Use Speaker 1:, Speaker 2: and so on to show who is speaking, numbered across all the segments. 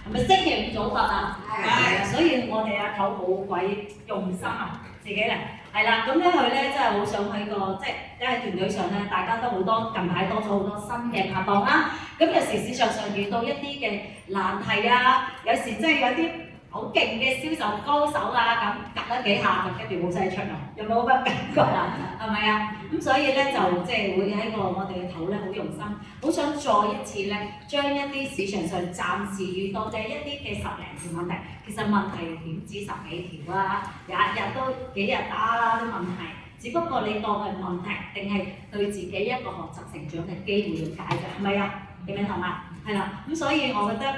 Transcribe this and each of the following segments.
Speaker 1: 係咪星期五早瞓啊？係啊，所以我哋阿頭好鬼用心啊，自己嚟。係啦，咁咧佢咧真係好想喺個即係喺團隊上咧，大家都好多近排多咗好多新嘅拍檔啦。咁有時市場上遇到一啲嘅難題啊，有時真係有啲好勁嘅銷售高手啊，咁夾得幾下就跟住冇晒出啊，有冇咁嘅感覺啊？係咪啊？咁所以咧就即係會喺我哋嘅頭咧好用心，好想再一次咧將一啲市場上暫時遇到嘅一啲嘅10零條問題，其實問題點止10幾條啊，日日都幾日打啦啲問題，只不過你當係問題定係對自己一個學習成長嘅機會了解啫，係咪啊？明唔明同啊？係啦，咁所以我覺得。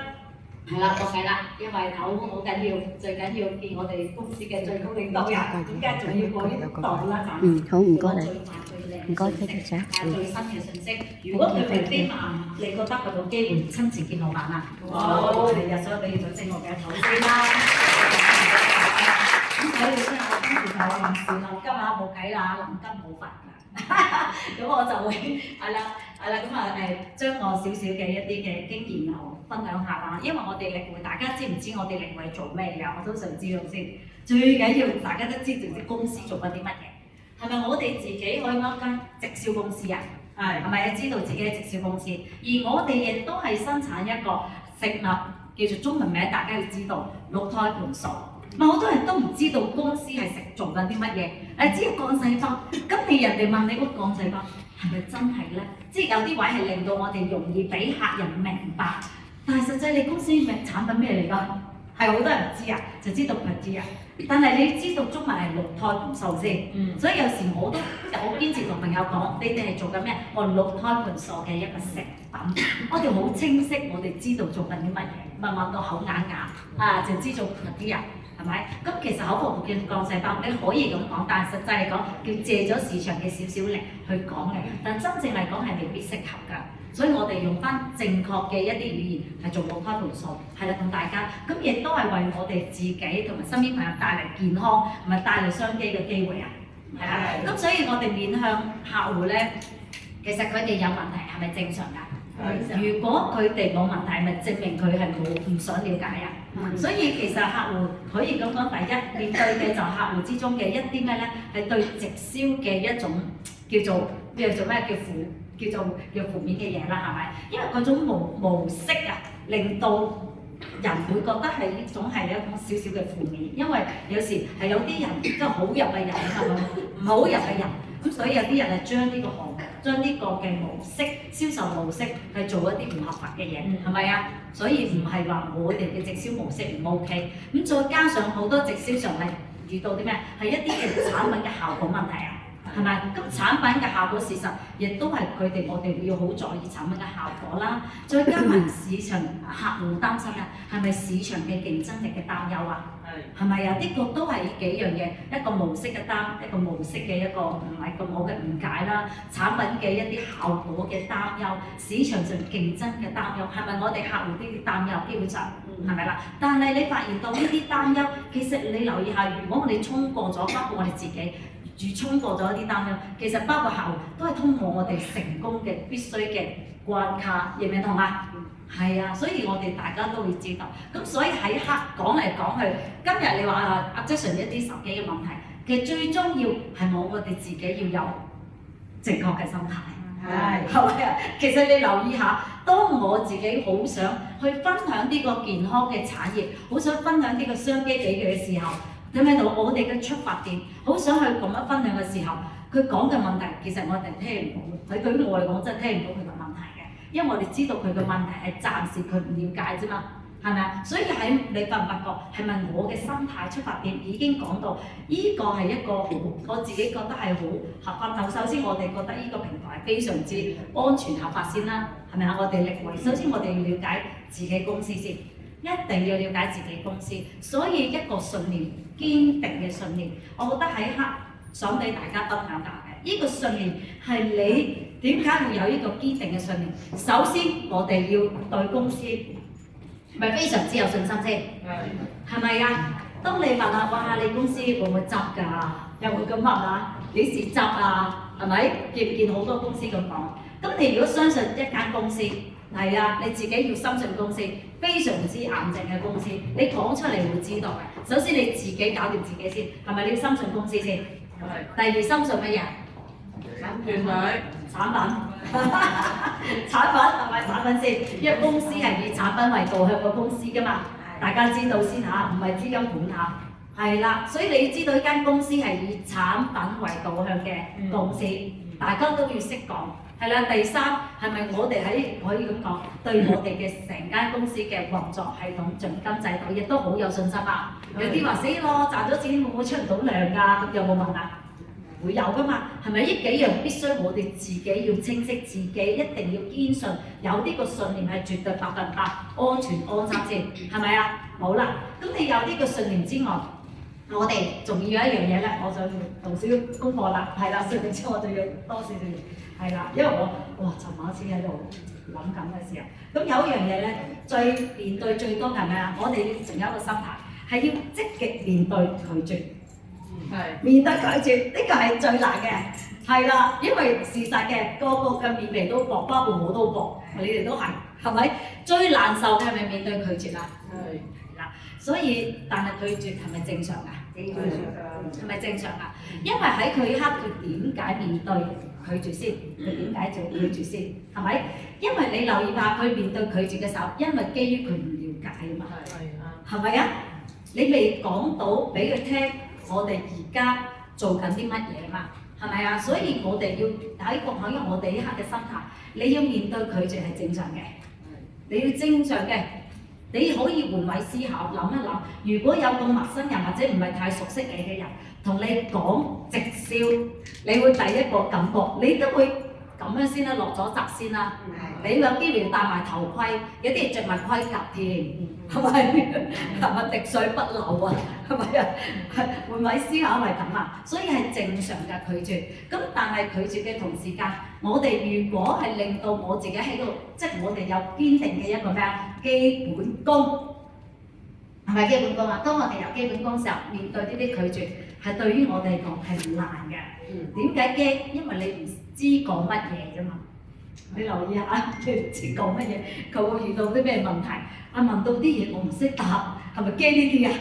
Speaker 1: 係啦，係啦，因為頭好緊要，最緊要見我哋公司嘅最高領導人，點解仲要過呢度啦？
Speaker 2: 好，唔該你，
Speaker 1: 唔該，謝謝姐。最新嘅信息，如果佢係飛慢，你覺得佢有機會親自見老闆啊？好，你日所以你要掌聲我嘅頭先啦。咁所以咧，我跟住就臨時臨急啊，冇計啦，臨急冇罰㗎。咁我就會係啦，咁將我少少嘅一啲嘅經驗又分享下啦。因為我哋力匯，大家知唔知我哋力匯做咩㗎？我都想知道先。最緊要大家都知道啲公司做緊啲乜嘢，係咪我哋自己可以開間直銷公司啊？係咪知道自己係直銷公司？而我哋亦都係生產一個食物，叫做中文名，大家要知道綠胎盤數。好多人都唔知道公司係做緊啲乜嘢，只係幹細胞。咁你人哋問你嗰幹細胞係咪真係咧？即係有啲位係令到我哋容易俾客人明白，但係實際你公司嘅產品咩嚟㗎？係好多人唔知啊，就知道佢知啊。但係你知道中文係綠胎盤數先，所以有時我都好堅持同朋友講，你哋係做緊咩？我綠胎盤數嘅一個食品，我哋好清晰，我哋知道做緊啲乜嘢，問到口啞啞就知道嗰啲人。係咪？咁其實口服嘅幹細胞你可以咁講，但係實際嚟講，叫借咗市場嘅少少力去講嘅，但真正嚟講係未必適合㗎。所以我哋用翻正確嘅一啲語言係做綠胎盤數，係啦，同大家咁亦都係為我哋自己同埋身邊朋友帶嚟健康同埋帶嚟商機嘅機會啊！係啦，咁所以我哋面向客戶咧，其實佢哋有問題係咪正常㗎？如果佢哋冇問題，咪證明佢係唔想了解啊！所以其實客戶可以咁講，第一面對嘅就客戶之中嘅一啲咩咧，係對直銷嘅一種叫做咩叫負面嘅嘢啦，係咪？因為嗰種模式啊，令到人會覺得係呢種係一種少少嘅負面，因為有時係有啲人即係好入嘅人係咪？唔好入嘅人，咁所以有啲人係將呢個項目、將呢個嘅模式、銷售模式係做一啲唔合法嘅嘢，係咪啊？所以唔係話我哋嘅直銷模式唔 OK， 咁再加上好多直銷上係遇到啲咩？係一啲嘅產品嘅效果問題啊！係咪？咁產品嘅效果事實亦都係我哋要好在意產品嘅效果啦。再加埋市場客戶擔心啊，係咪市場嘅競爭力嘅擔憂啊？係咪啊？呢個都係幾樣嘢，一個模式嘅一個模式嘅一個唔係咁好嘅誤解啦。產品嘅一啲效果嘅擔憂，市場上競爭嘅擔憂，係咪我哋客戶呢啲擔憂？基本上係咪啦？但係你發現到呢啲擔憂，其實你留意下，如果我哋衝過咗，包括我哋自己。衝過咗一啲擔憂，其實包括客戶都係通過我哋成功嘅必須嘅關卡，認唔認同啊？係啊，所以我哋大家都會知道。咁所以喺講嚟講去，今日你話阿 Jason 一啲手機嘅問題，其實最重要係我哋自己要有正確嘅心態。係咪啊？其實你留意下，當我自己好想去分享呢個健康嘅產業，好想分享呢個商機俾佢嘅時候。睇唔睇到我哋嘅出發點？好想去咁樣分享嘅時候，佢講嘅問題其實我哋聽唔到。佢對於我嚟講真係聽唔到佢嘅問題嘅，因為我哋知道佢嘅問題係暫時佢唔了解啫嘛，係咪啊？所以喺你發唔發覺係咪我嘅心態出發點已經講到呢個係一個好，我自己覺得係好合法。首先我哋覺得呢個平台係非常之安全合法先啦，係咪啊？我哋力為首先我哋要了解自己公司先。一定要了解自己公司，所以一個信念，堅定嘅信念，我覺得喺想俾大家分享下嘅。呢個信念係你點解會有呢個堅定嘅信念？首先，我哋要對公司咪非常之有信心先，係咪啊？當你問下，哇！你公司會唔會執㗎？又會咁問啊？幾時執啊？係咪？見唔見好多公司咁講？咁你如果相信一間公司，係啊，你自己要深信公司，非常之硬淨嘅公司，你講出嚟會知道嘅。首先你自己搞掂自己先，係咪你要深信公司先？第二深信乜嘢？
Speaker 2: 團隊、
Speaker 1: 產品，產品係咪產品先？因為公司係以產品為導向嘅公司㗎嘛，大家知道先嚇，唔係資金盤嚇。係啦，所以你知道呢間公司係以產品為導向嘅公司，大家都要識講。係啦，第三係咪我哋可以咁講，對我哋嘅成間公司嘅運作系統、獎金制度亦都好有信心啊？有啲話死咯，賺咗錢會唔會出唔到糧㗎？咁有冇問啊？會有㗎嘛？係咪呢幾樣必須我哋自己要清晰，自己一定要堅信，有呢個信念係絕對100%安全安心先，係咪啊？好啦，咁你有呢個信念之外，我哋仲要有一樣嘢咧，我想做少少功課啦，係啦，信念之外我就要多少少嘢，係啦，因為我尋晚先喺度諗緊嘅時候，咁有一樣嘢咧，面對最多係咩啊？我哋仲有一個心態係要積極面對拒絕。面對拒絕呢個係最難嘅，係啦，因為事實嘅個個嘅面皮都薄，包括我都薄，你哋都係，係咪？最難受嘅係咪面對拒絕啊？係啦，所以但係拒絕係咪正常啊？係咪正常啊？因為喺佢刻佢點解面對拒絕先？佢點解做拒絕先？係咪？因為你留意下佢面對拒絕嘅時候，因為基於佢唔了解啊嘛，係咪啊？你未講到俾佢聽。我哋而家做緊啲乜嘢嘛？係咪啊？所以我哋要喺我哋呢刻嘅心態，你要面對拒絕係正常嘅，你要正常嘅，你可以換位思考，諗一諗，如果有個陌生人或者唔係太熟悉你嘅人，同你講直銷，你會第一個感覺，你都會咁樣先啦，落咗閘先啦。你有機會戴埋頭盔，有啲着埋盔甲添，係咪？係咪滴水不漏啊？係咪啊？換位思考係咁啊，所以係正常嘅拒絕。咁但係拒絕嘅同時間，我哋如果係令到我自己喺度，即係我哋有堅定嘅一個咩啊？基本功，係咪基本功啊？當我哋有基本功時候，面對呢啲拒絕，係對於我哋嚟講係唔難嘅。點解驚？因為你唔知講乜嘢啫嘛。你留意下，你唔知講乜嘢，佢會遇到啲咩問題？問到啲嘢我唔識答，係咪驚呢啲啊？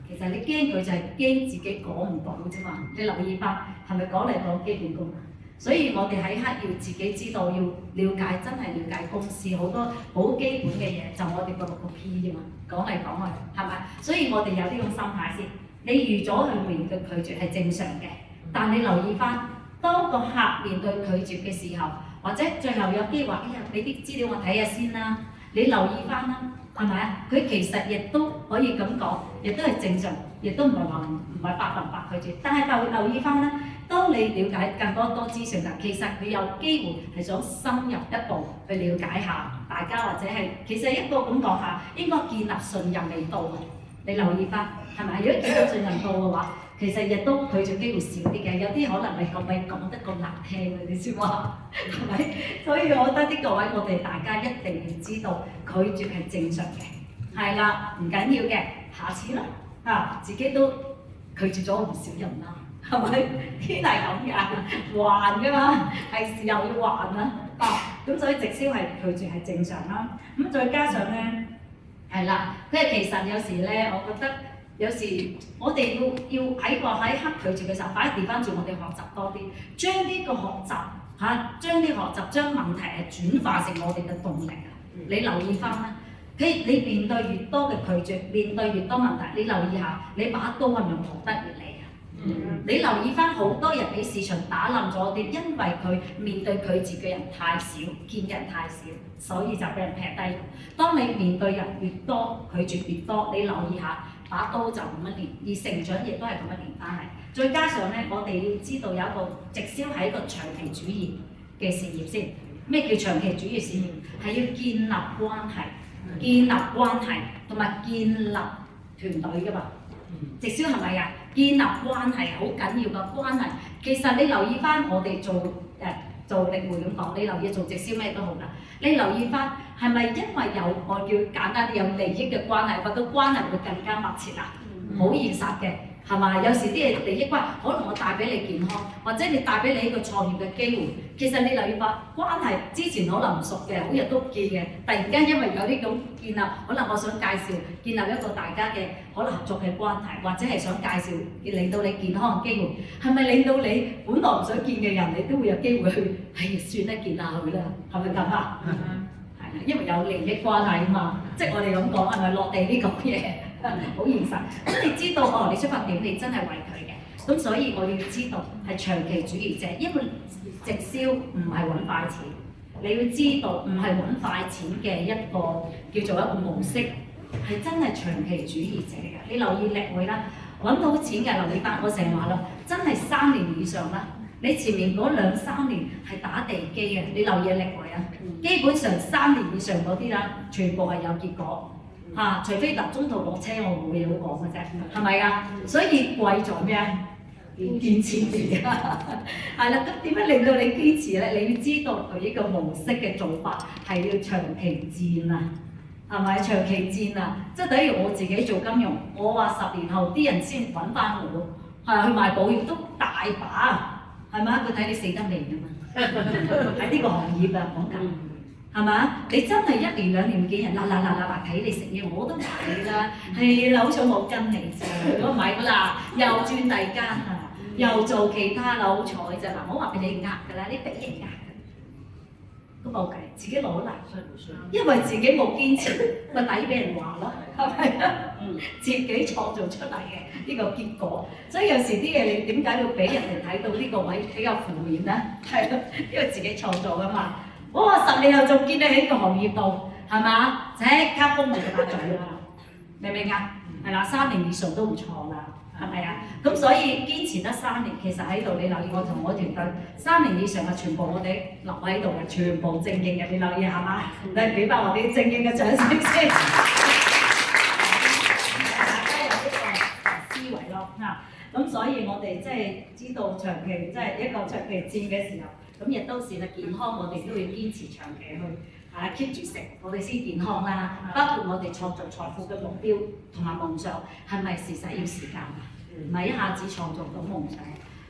Speaker 1: 其實你驚佢就係驚自己講唔到啫嘛。你留意翻，係咪講嚟講基本功？所以我哋喺刻要自己知道，要了解，真係了解公司好多好基本嘅嘢，就我哋個6個 P 啫嘛。講嚟講去，係咪？所以我哋有呢種心態先。你預咗去面對拒絕係正常嘅，但你留意翻，當個客面對拒絕嘅時候，或者最後有機會話：哎呀，你啲資料我睇下先啦。你留意翻啦，係咪啊？佢其實亦都可以咁講，亦都係正常，亦都唔係話唔係100%拒絕。但係留意翻啦，當你了解更多資訊啦，其實佢有機會係想深入一步去了解下大家，或者係其實一個咁講下，應該建立信任未到嘅。你留意翻係咪？如果建立信任到嘅話，其實亦都拒絕機會少啲嘅，有啲可能係講得咁難聽嘅啲説話，係咪？所以我覺得呢個位我哋大家一定要知道，拒絕係正常嘅，係啦，唔緊要嘅，下次啦，自己都拒絕咗唔少人啦，係咪？天係咁嘅，還㗎嘛，係時候要還啦，咁所以直銷係拒絕係正常啦。咁再加上咧，係啦，其實有時咧，我覺得。有時我哋要喺刻拒絕嘅時候，反而調翻轉我哋學習多啲，將呢個學習將問題係轉化成我哋嘅動力啊！你留意翻啦，你面對越多嘅拒絕，面對越多問題，你留意下，你把刀係咪磨得越利啊？你留意翻好多人俾市場打冧咗啲，因為佢面對拒絕嘅人太少，見人太少，所以就俾人劈低。當你面對人越多，拒絕越多，你留意下。把刀就咁樣練，而成長亦都係咁樣練翻嚟。再加上咧，我哋要知道有一個直銷係一個長期主義嘅事業先。咩叫長期主義事業？係要建立關係，同埋建立團隊噶嘛。直銷係咪啊？建立關係好緊要嘅關係。其實你留意翻我哋做力會咁講，你留意做直銷咩都好啦。你留意翻係咪因為有我叫簡單啲有利益嘅關係，或者關係會更加密切啦？好現實嘅係嘛？有時啲嘢利益關係，可能我帶俾你健康，或者你帶俾你一個創業嘅機會。其實你留意法關係之前可能唔熟嘅，好日都見嘅，突然間因為有呢種建立，可能我想介紹建立一個大家嘅可能合作嘅關係，或者係想介紹令到你健康嘅機會，係咪令到你本來唔想見嘅人，你都會有機會去？算啦，見下佢啦，係咪咁啊？係，因為有利益關係啊嘛，即係我哋咁講係咪落地呢個嘢？好現實，咁你知道哦，你出發點你真係為佢嘅，咁所以我要知道係長期主義者，因為直銷唔係揾快錢，你要知道唔係揾快錢嘅一個叫做一個模式，係真係長期主義者嘅。你留意力會啦，揾到錢嘅留意翻，我成日話啦，真係3年以上啦，你前面嗰2、3年係打地基嘅，你留意力會啊，基本上3年以上嗰啲啦，全部係有結果。除非中途落車，我冇嘢好講嘅啫，係咪啊？所以貴在咩啊？堅持住啊，係啦。咁點樣令到你堅持咧？你要知道佢呢個模式嘅做法係要長期戰啊，係咪？長期戰啊，即係等於我自己做金融，我話10年後啲人先揾翻我，去賣保險都大把，係咪？佢睇你死得未㗎嘛？喺呢個行業啊，講緊。係嘛？你真係1年2年唔見人，睇你食嘢我都買啦，係啦，好彩冇跟你啫。如果唔係啦，又轉第二間啊，又做其他啦，好彩啫。嗱，唔好話俾你呃㗎啦，你俾人呃㗎，都冇計，自己攞嚟，因為自己冇堅持，咪抵俾人話咯，係咪啊？自己創造出嚟嘅呢個結果，所以有時啲嘢你點解要俾人哋睇到呢個位比較負面咧？係咯，因為自己創造㗎嘛。哇！10年後仲見你喺呢個行業度，係嘛？即刻風無嘅把嘴啦，明唔明啊？係啦，3年以上都唔錯啦，係咪啊？咁所以堅持得3年，其實喺度你留意我同我團隊3年以上嘅全部我哋留喺度嘅，全部正經嘅，你留意係嘛？你俾翻我哋正經嘅掌聲先，大家有呢個思維咯嚇。咁所以我哋即係知道長期即係一個長期戰嘅時候。咁亦都是啦，健康我哋都要堅持長期去keep 住食，我哋先健康啦。包括我哋創造財富嘅目標同埋夢想，係咪事實要時間啊？唔係一下子創造到夢想。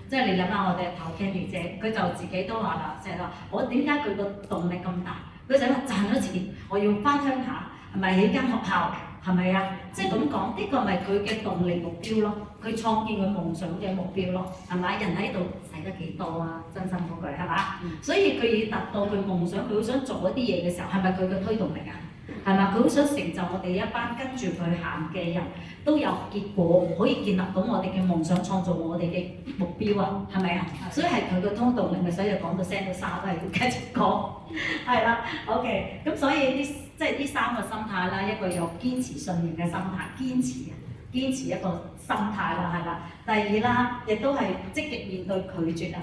Speaker 1: 即係你諗下我哋頭 Candy 姐，佢就自己都話啦，成日話我點解佢個動力咁大？佢就話賺咗錢，我要翻鄉下，係咪起間學校？係咪啊？即係咁講，呢個咪佢嘅動力目標咯，佢創建佢夢想嘅目標咯，係咪？人喺度使得幾多啊？真心嗰句係嘛？所以佢要達到佢夢想，佢好想做一啲嘢嘅時候，係咪佢嘅推動力啊？係嘛？佢好想成就我哋一班跟住佢行嘅人都有結果，可以建立到我哋嘅夢想，創造我哋嘅目標啊？係咪啊？所以係佢嘅推動力，咪所以講到聲到沙都係要繼續講，係啦。OK，咁所以即係呢3個心態啦，一個有堅持信念嘅心態，堅持一個心態啦，係啦。第2啦，亦都係積極面對拒絕啊，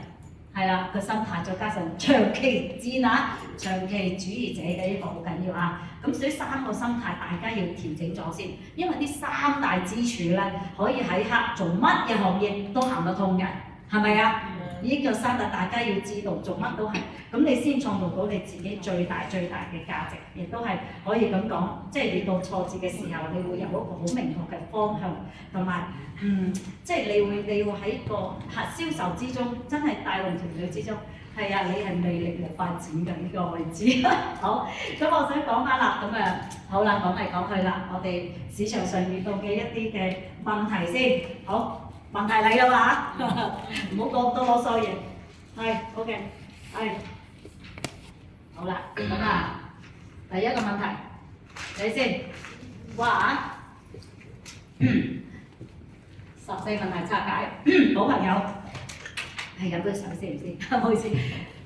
Speaker 1: 係啦個心態，再加上長期戰啊，長期主義者嘅呢個好緊要啊。咁所以3個心態大家要調整咗先，因為呢3大支柱咧，可以喺做乜嘅行業都行得通嘅，係咪啊？呢個3大大家要知道，做乜都係，咁你先創造到你自己最大嘅價值，亦都係可以咁講，即係你到挫折嘅時候，你會有一個好明確嘅方向，同埋即係你會喺個銷售之中，真係帶動團隊之中，係啊，你係魅力無發展嘅呢個位置。好，咁我想講翻啦，咁好啦，講嚟講去啦，我哋市場上遇到嘅一啲嘅問題先，好。問題嚟啦嘛，唔好講多囉嗦嘢。係 ，OK， 係，好啦，咁啊，第一個問題，睇先，哇14問題拆解，好朋友，係飲杯水先唔先？唔好意思，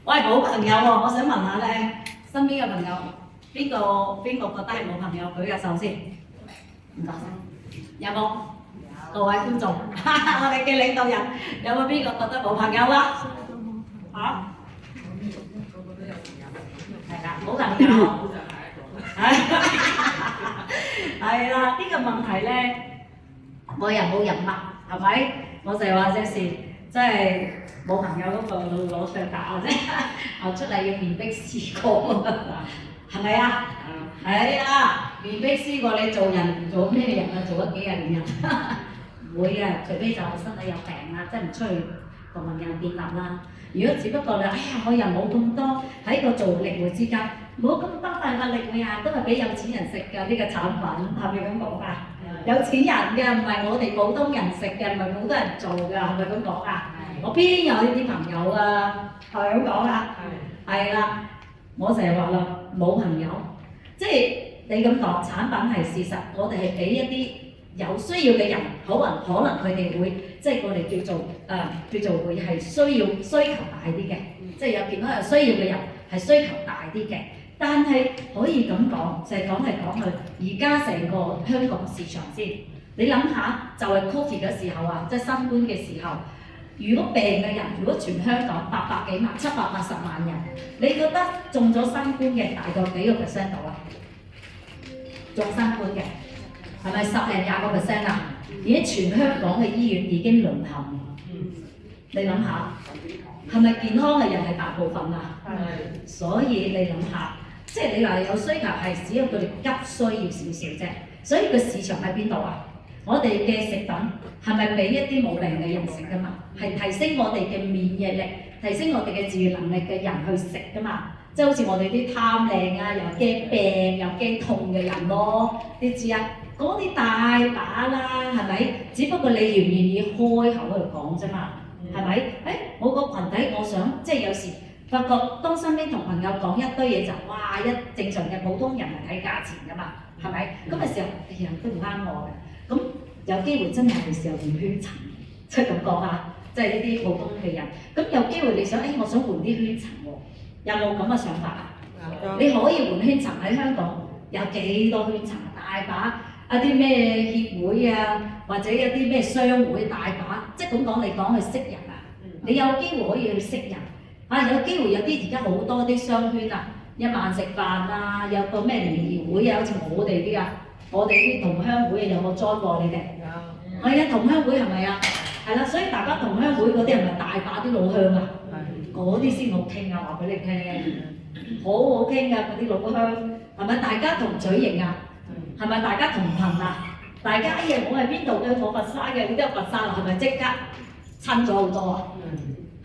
Speaker 1: 喂，好朋友喎，我想問下咧，身邊嘅朋友，邊個覺得係冇朋友？舉個手先，唔該晒，有冇？各位觀眾，我哋嘅領導人有冇邊個覺得冇朋友啊？嚇？個個都有朋友。係啦，冇朋友。係啦，呢個問題咧，我又冇人脈，係咪？我就係話即係，即係冇朋友嗰個攞上打嘅啫，後出嚟要面壁思過，係咪啊？係啊，面壁思過你做人做咩人啊？做咗幾廿年人。唔會嘅，除非就身體有病啦，即係唔出去同朋友建立啦。如果只不過你，哎呀，我又冇咁多喺個做力會之間，冇咁多大壓力會啊，都係俾有錢人食㗎呢個產品，係咪咁講啊？有錢人嘅，唔係我哋普通人食嘅，唔係好多人做㗎，係咪咁講啊？我邊有呢啲朋友啊？係咪咁講啊？係啦，我成日話啦，冇朋友，即係你咁講，產品係事實，我哋係俾一啲有需要嘅人，可能佢哋會即係我哋叫做會係需求大啲嘅，即係有健康有需要嘅人係需求大啲嘅。但係可以咁講，就係講嚟講去，而家成個香港市場先，你諗下，就係 Covid 嘅時候啊，即係新冠嘅時候，如果病嘅人，如果全香港800幾萬、780萬人，你覺得中咗新冠嘅大概幾個 percent 度啊？中新冠嘅係咪10零20個 percent 啊？而家全香港嘅醫院已經淪陷，你諗下，係咪健康嘅人係大部分啊？所以你諗下。即係你話有需求係只有佢哋急需要少少啫，所以個市場喺邊度啊？我哋嘅食品係咪俾一啲冇病嘅人食㗎嘛？係提升我哋嘅免疫力，提升我哋嘅自愈能力嘅人去食㗎嘛？即係好似我哋啲貪靚啊，又驚病又驚痛嘅人咯，你知啊？嗰啲大把啦，係咪？只不過你願唔願意開口去講啫嘛？係咪？我個群體我想即係有時。發覺當身邊同朋友講一堆嘢就哇一正常嘅普通人係睇價錢㗎嘛，係咪？咁嘅時候人都唔啱我嘅，咁有機會真係係時候換圈層，即係咁講啊，即係呢啲普通嘅人，咁有機會你想我想換啲圈層喎，有冇咁嘅想法啊？你可以換圈層喺香港有幾多圈層？大把一啲咩協會啊，或者一啲咩商會大把，即係咁講嚟講去識人啊，你有機會可以去識人。有機會有啲而家好多啲商圈啊，1萬食飯啊，有個咩聯誼會啊，好似我哋啲啊，我哋啲同鄉會有冇 join 過你哋？有。係啊，同鄉會係咪啊？係啦，所以大家同鄉會嗰啲係咪大把啲老鄉啊？嗰啲先好傾啊，話俾你聽，好好傾㗎嗰啲老鄉，係咪大家同嘴型啊？係咪大家同頻啊？大家我係邊度嘅？我佛山嘅，嗰啲佛山係咪即刻親咗好多啊？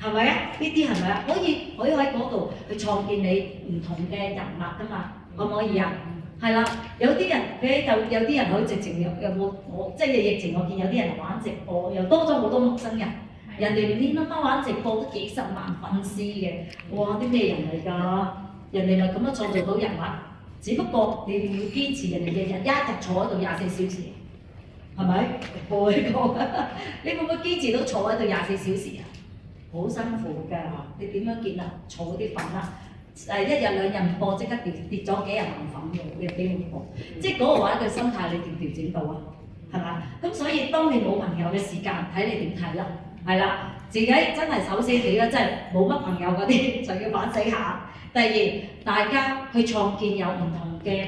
Speaker 1: 係咪啊？呢啲係咪啊？可以喺嗰度去創建你唔同嘅人脈㗎嘛？可唔可以啊？係啦，有啲人有啲人可以直情有冇即係疫情我見有啲人玩直播，又多咗好多陌生人。人哋你啱啱玩直播都幾10萬粉絲嘅，哇！啲咩人嚟㗎？人哋咪咁樣創造到人脈，只不過你要堅持，人哋日日坐喺度24小時，係咪？我講，你會唔會堅持到坐喺度24小時啊？好辛苦㗎，你點樣見啊？儲啲粉啦，1日2日唔播，即刻跌咗幾廿萬粉嘅，你幾恐怖？即係嗰個話嘅心態，你調整到啊？係咪？咁所以當你冇朋友嘅時間，睇你點睇啦？係啦，自己真係守死自己啦，真係冇乜朋友嗰啲就要反省下。第二，大家去創建有唔同嘅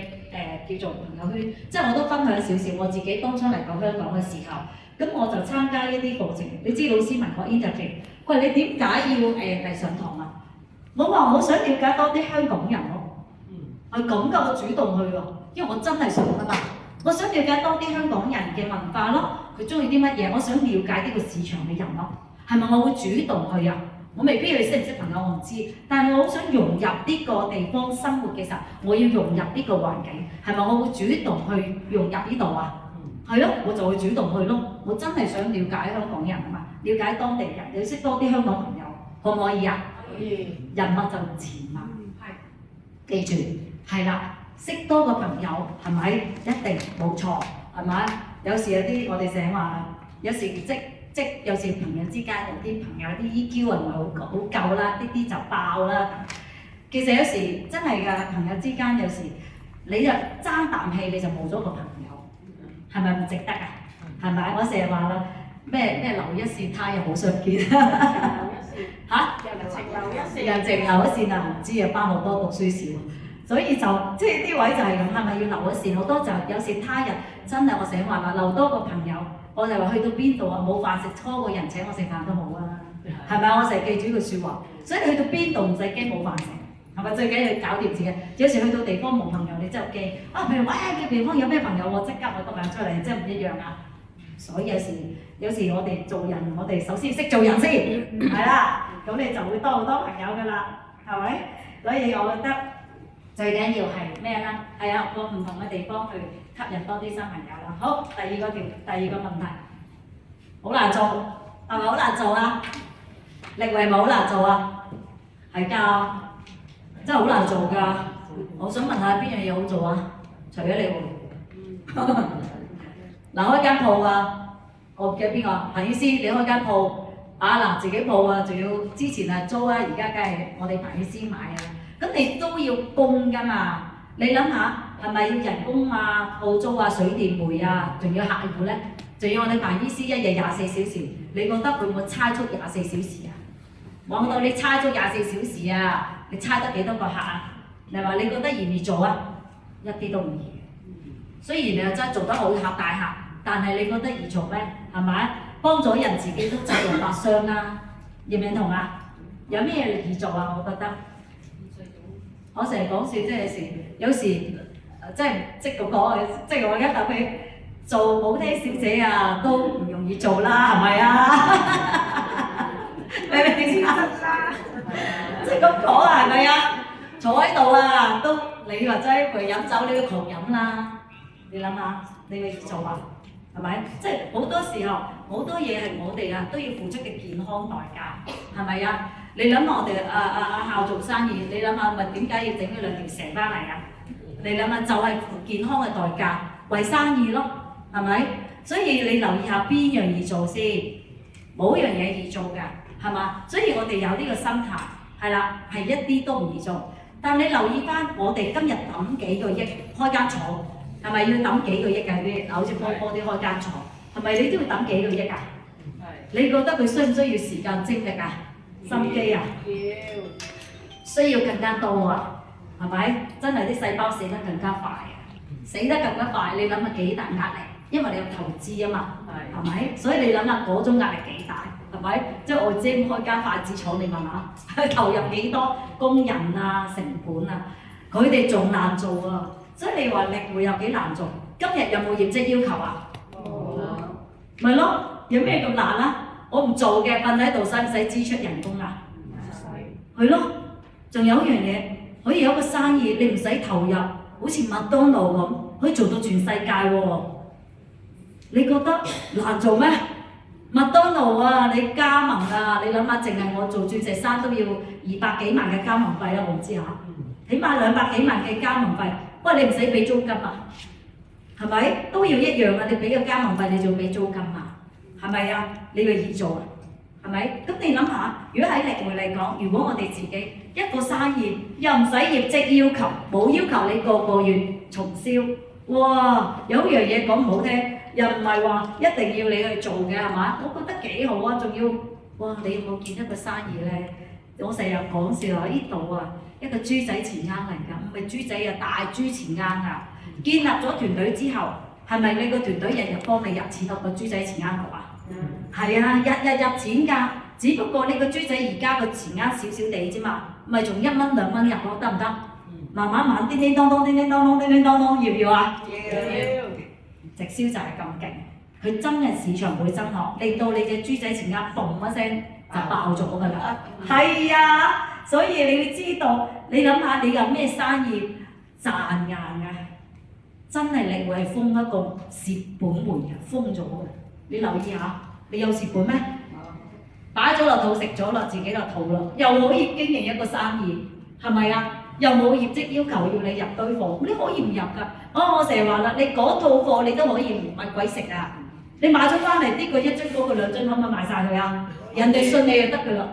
Speaker 1: 叫做朋友圈，即係我都分享少少我自己當初嚟到香港嘅時候。咁我就參加一啲課程，你知老師問我 interview， 佢話你點解要上堂啊？我話我想了解多啲香港人咯，係咁㗎，我主動去喎，因為我真係想啊嘛，我想了解多啲香港人嘅文化咯，佢中意啲乜嘢，我想了解呢個市場嘅人咯，係咪我會主動去啊？我未必你識唔識朋友我唔知，但係我好想融入呢個地方生活嘅時候，我要融入呢個環境，係咪我會主動去融入呢度啊？係咯，我就會主動去咯。我真係想了解香港人啊嘛，了解當地人，要識多啲香港朋友，可唔可以啊？可以。人脈就錢嘛。記住，係啦，識多個朋友係咪一定冇錯？係咪？有時有啲我哋成日話，有時有時朋友之間有啲朋友啲 EQ 唔係好夠啦，啲就爆啦。其實有時真係㗎，朋友之間有時你就爭啖氣你就冇咗個朋友。係咪唔值得啊？係咪？我成日話啦，咩留一線，他日好相見。嚇？人情留一線啊！唔知啊，班好多讀書少，所以就即係啲位就係咁，係咪要留一線？好多就有時他日真係我成日話啦，留多個朋友，我就話去到邊度啊，冇飯食，初個人請我食飯都好啊，係咪？我成日記住呢句説話，所以你去到邊度唔使驚冇飯食。係咪最緊要搞掂自己？有時去到地方冇朋友，你真係驚啊！譬如哇，嘅地方有咩朋友，我即刻我個名出嚟，真係唔一樣啊！所以有時我哋做人，我哋首先識做人先，係啦，咁你就會多好多朋友㗎啦，係咪？所以我覺得最緊要係咩咧？係啊，個唔同嘅地方去吸引多啲新朋友啦。好，第二個問題，好難做，係咪好難做啊？力維咪好難做啊？係㗎，真係好難做㗎。我想問下邊樣嘢好做啊？除咗力維，嗱開間鋪啊，我記得邊個？彭醫師，你開間鋪啊嗱，自己鋪啊，仲要之前係租啊，而家梗係我哋彭醫師買啊。咁你都要供㗎嘛？你諗下係咪要人工啊、鋪租啊、水電煤啊，仲要客戶咧？仲要我哋彭醫師一日24小時，你覺得佢會唔會猜足24小時啊？講到你猜足24小時啊，你猜得幾多個客啊？你話你覺得易唔易做啊？一啲都唔易。雖然你又真係做得好客大客，但係你覺得易做咩？係咪？幫咗人自己都濟財百傷啦，認唔認同啊？有咩易做啊？我覺得。我成日講笑，即係有時即係即係講，即係我而家答佢做舞廳小姐啊，都唔容易做啦，係咪啊？明唔明啊？即係咁講啊，係咪啊？坐喺度啊，都你或者佢飲酒，你要狂飲啦。你諗下，你會做啊？係咪？即係好多時候，好多嘢係我哋啊都要付出嘅健康代價，係咪啊？你諗下我哋阿孝做生意，你諗下咪點解要整嗰兩條蛇翻嚟啊？你諗下就係健康嘅代價，為生意咯，係咪？所以你留意下邊樣易做先，冇一樣嘢易做㗎，係嘛？所以我哋有呢個心態，係啦，係一啲都唔易做。但你留意翻，我哋今日揼幾個億開間廠，係咪要揼幾個億㗎？啲好似波波啲開間廠，係咪你都要揼幾個億啊？你覺得佢需唔需要時間精力啊？心機啊，需要更加多啊，係咪？真係啲細胞死得更加快啊，死得更加快，你諗下幾大壓力？因為你有投資啊嘛，係咪？所以你諗下嗰種壓力幾大，係咪？即係我知開間筷子廠，你問下，投入幾多工人啊、成本啊，佢哋仲難做啊，所以你話力會有幾難做？今日有冇業績要求啊？冇，咪咯，有咩咁難啊？我唔做嘅，瞓喺度使唔使支出人工啊？唔使。係咯，仲有一樣嘢，可以有一個生意，你唔使投入，好似麥當勞咁，可以做到全世界喎。你覺得難做咩？麥當勞啊，你加盟啊，你諗下，淨係我做鑽石山都要200幾萬嘅加盟費啦，我唔知嚇，起碼200幾萬嘅加盟費，不過你唔使俾租金啊，係咪？都要一樣啊，你俾個加盟費，你仲要俾租金啊？係咪啊？你咪易做啊？係咪？咁你諗下，如果喺力匯嚟講，如果我哋自己一個生意又唔使業績要求，冇要求你個月重銷，哇！有樣嘢講唔好聽，又唔係話一定要你去做嘅係嘛？我覺得幾好啊，仲要哇！你有冇見一個生意咧？我成日講笑話，呢度啊一個豬仔錢罌嚟㗎，唔係豬仔啊，大豬錢罌啊！建立咗團隊之後，係咪你個團隊日日幫你入錢落個豬仔錢罌度啊？係啊，日日入錢㗎，只不過你個豬仔而家個錢罌少少地啫嘛，咪從1蚊2蚊入咯，得唔得？慢慢叮叮當當，叮叮當當，叮叮當當，要唔要啊？要。直銷就係咁勁，佢真係市場會增學，令到你隻豬仔錢罌嘣一聲就爆咗㗎啦。係啊，所以你要知道，你諗下你有咩生意賺硬㗎？真係力會係封一個蝕本門嘅，封咗嘅。你留意下，你有蝕本咩？擺咗落肚食咗落自己落肚咯，又可以經營一個生意，係咪啊？又冇業績要求要你入堆貨，你可以唔入㗎。我成日話啦，你嗰套貨你都可以唔乜鬼食啊！你買咗翻嚟呢個1樽嗰個2樽，可唔可以賣晒佢啊？人哋信你就得㗎啦。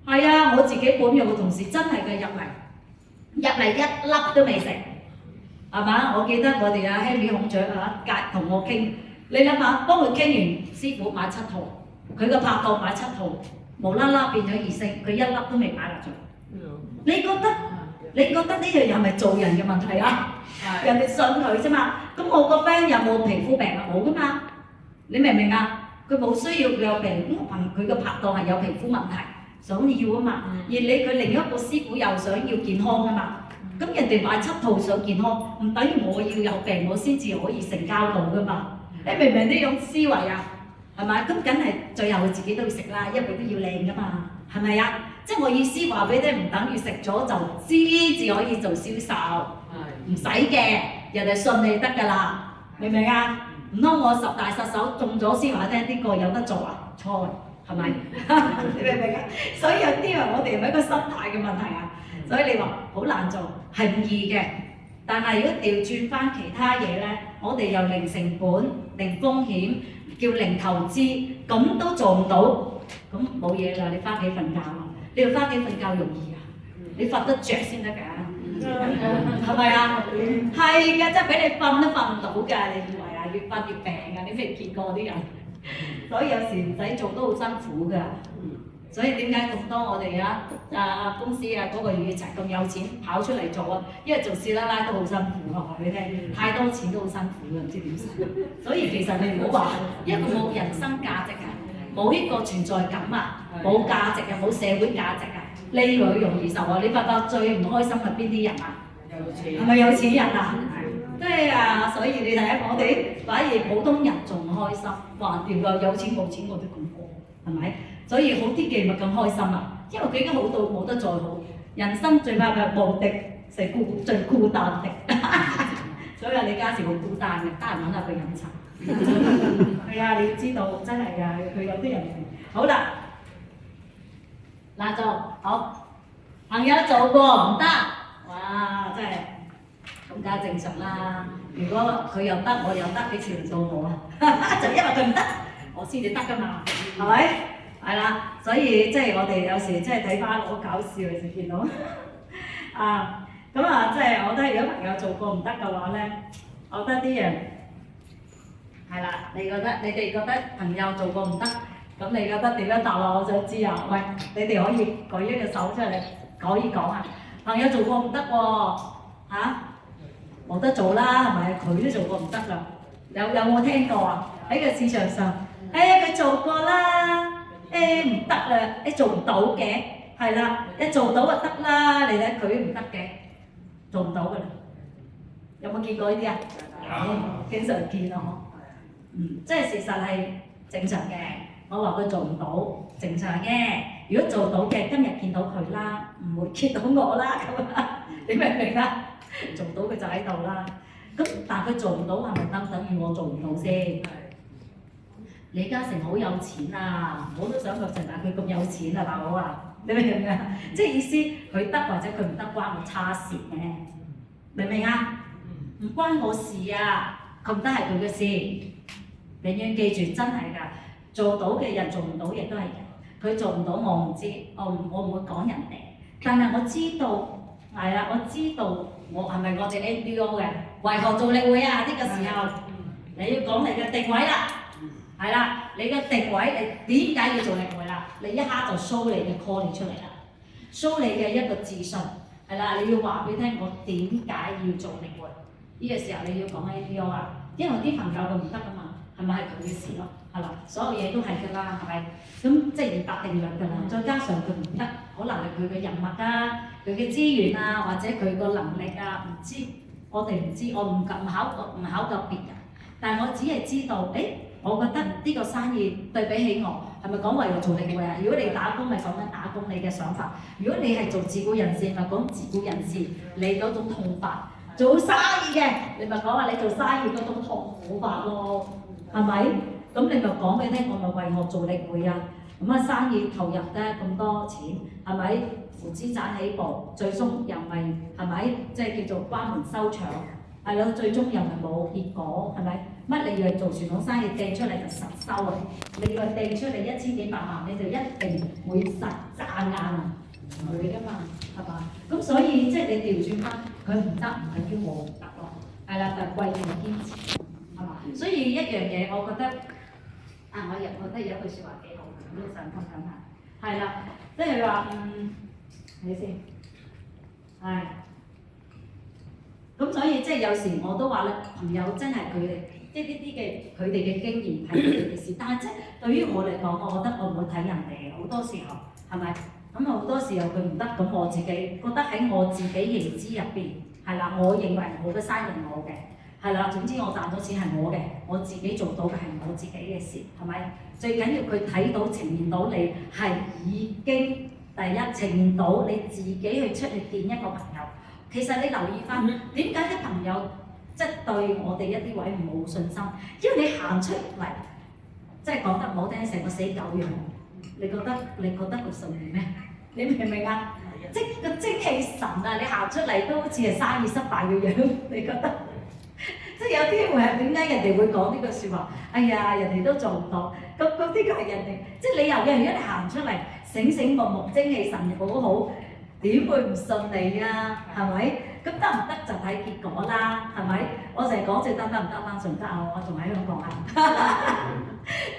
Speaker 1: 係啊，我自己本有個同事真係嘅入嚟一粒都未食。係嘛？我記得我哋阿 Henry 孔長啊，同我傾，你諗下，幫佢傾完，師傅買7套，佢個拍檔買7套，無啦啦變咗2星，佢一粒都未買落咗。你覺得呢樣又係咪做人嘅問題啊？人哋信佢啫嘛。咁我個 friend 有冇皮膚病啊？冇㗎嘛。你明唔明啊？佢冇需要佢有病，因為佢個拍檔係有皮膚問題，想要啊嘛。而佢另一個師傅又想要健康啊嘛。咁人哋買7套想健康，唔等於我要有病我先至可以成交到㗎嘛。你明唔明呢種思維啊？係咪？咁梗係最後佢自己都要食啦，因為佢都要靚噶嘛，係咪啊？即係我意思話俾你聽，唔等於食咗就先至可以做銷售，唔使嘅，人哋信你得㗎啦，明唔明啊？唔通我10大殺手中咗先話聽呢個有得做啊？錯，係咪？你明唔明啊？所以有啲人我哋係咪一個心態嘅問題啊？所以你話好難做係唔易嘅，但係如果調轉翻其他嘢咧，我哋又零成本、零風險，叫零投資，咁都做唔到，咁冇嘢啦，你翻屋企瞓覺啦。你要翻屋企瞓覺容易啊？你瞓得着先得㗎，係咪啊？係㗎，真係俾你瞓都瞓唔到㗎，你以為啊？越瞓越病㗎，你未見過啲人，所以有時唔使做都好辛苦㗎。所以點解咁多我哋公司嗰個月就咁有錢跑出嚟做啊？因為做少奶奶都好辛苦，我話俾你聽，太多錢都好辛苦㗎，唔知點算。所以其實你唔好話一個冇人生價值啊，冇呢個存在感啊，冇價值啊，冇社會價值啊，呢個容易受啊！你發覺最唔開心係邊啲人啊？係咪有錢人啊？對啊，所以你睇下我哋反而普通人仲開心，橫掂㗎，有錢冇錢我都咁過，係咪？所以好啲嘅咪更開心啊，因為佢已經好到冇得再好。人生最怕係無敵，係最孤單的。所以李嘉誠好孤單嘅，得閒揾下佢飲茶。係啊，你要知道真係㗎，佢有啲人好啦，嗱做好朋友做過唔得，哇真係咁梗係正常啦。如果佢又得我又得，幾時輪到我啊？就因為佢唔得，我先至得㗎嘛，係咪？係啦，所以即係我哋有時即係睇翻好搞笑嘅時見到啊，咁啊即係我覺得如果朋友做過唔得嘅話咧，我覺得啲人係啦，你哋覺得朋友做過唔得，咁你覺得點樣答啊？我想知啊，喂，你哋可以舉一隻手出嚟講一講啊，朋友做過唔得喎嚇，冇得做啦，係咪？佢都做過唔得啦，有冇聽過啊？喺個市場上，佢做過啦。唔得啦，做唔到嘅，係啦，做到就得啦。你睇佢唔得嘅，做唔到㗎啦。有冇見過呢啲啊？有，經常見啊！即係事實係正常嘅。我話佢做唔到，正常嘅。如果做到嘅，今日見到佢啦，唔會見到我啦咁啊！你明唔明啊？做到佢就喺度啦。咁但係佢做唔到係咪等於我做唔到先？李嘉誠好有錢啊！我都想學成大佢咁有錢啊，大佬啊！你明唔明啊？即係意思佢得或者佢唔得關我叉事嘅，明唔明啊？唔關我事啊！佢唔得係佢嘅事，永遠記住真係㗎。做到嘅人做唔到亦都係人，佢做唔到我唔知，我唔會講人哋。但係我知道係啦，我知道我係咪我哋 NDO 嘅為何做力會啊？呢個時候你要講你嘅定位啦。係啦，你嘅定位，你點解要做力會啦？你一刻就 show 你嘅 call 出嚟啦 ，show 你嘅一個自信，係啦，你要話俾聽我點解要做力會？呢個時候你要講 ADO 啊，因為啲朋友佢唔得㗎嘛，係咪係佢嘅事咯？係啦，所有嘢都係㗎啦，係咪？咁即係二百定律㗎啦，再加上佢唔得，可能係佢嘅人脈啊、佢嘅資源啊，或者佢個能力啊，唔知，我哋唔知，我唔考究別人，但係我只係知道，我覺得呢個生意對比起我，係咪講為我做力會啊？如果你打工咪講緊打工你嘅想法，如果你係做自僱人士咪講自僱人士你嗰種痛法。做生意嘅你咪講話你做生意嗰種痛苦法咯，係咪？咁你咪講俾你聽，我咪為我做力會啊！咁啊生意投入得咁多錢，係咪？負資產起步，最終又咪係咪？即係叫做關門收場，係咯，最終又咪冇結果，係咪？乜你以為做傳統生意掟出嚟就實收啊？你以為掟出嚟1000幾百萬你就一定會實賺硬啊？唔會㗎嘛，係嘛？咁所以即係你調轉翻，佢唔得唔係叫我唔得咯，係啦，但係貴在堅持，係嘛？所以一樣嘢，我覺得我覺得有一句説話幾好，我都想分享下，係啦，即係話睇先，係。咁所以即係有時我都話咧，朋友真係佢哋即係呢啲嘅佢哋嘅經驗係佢哋嘅事，但係即係對於我嚟講，我覺得我唔會睇人哋好多時候係咪？咁好多時候佢唔得，咁我自己覺得喺我自己認知入邊係啦，我認為我嘅生意我嘅係啦，總之我賺到錢係我嘅，我自己做到嘅係我自己嘅事，係咪？最緊要佢睇到呈現到你係已經第一呈現到你自己去出去見一個朋友。其實你留意翻點解啲朋友即係對我哋一啲位冇信心，因為你行出嚟，即係講得唔好聽，成個死狗樣。你覺得佢信你咩？你明唔明啊？即係個精氣神啊！你行出嚟都好似係生意失敗嘅樣，你覺得？即係有啲會係點解人哋會講呢句説話？哎呀，人哋都做唔到，咁呢個係人哋，即係你由嘅，如果你行出嚟醒醒目目、精氣神好好，點會唔信你啊？係咪？咁得唔得就睇結果啦，係咪？我成日講最得唔得翻順德啊，我仲喺香港啊。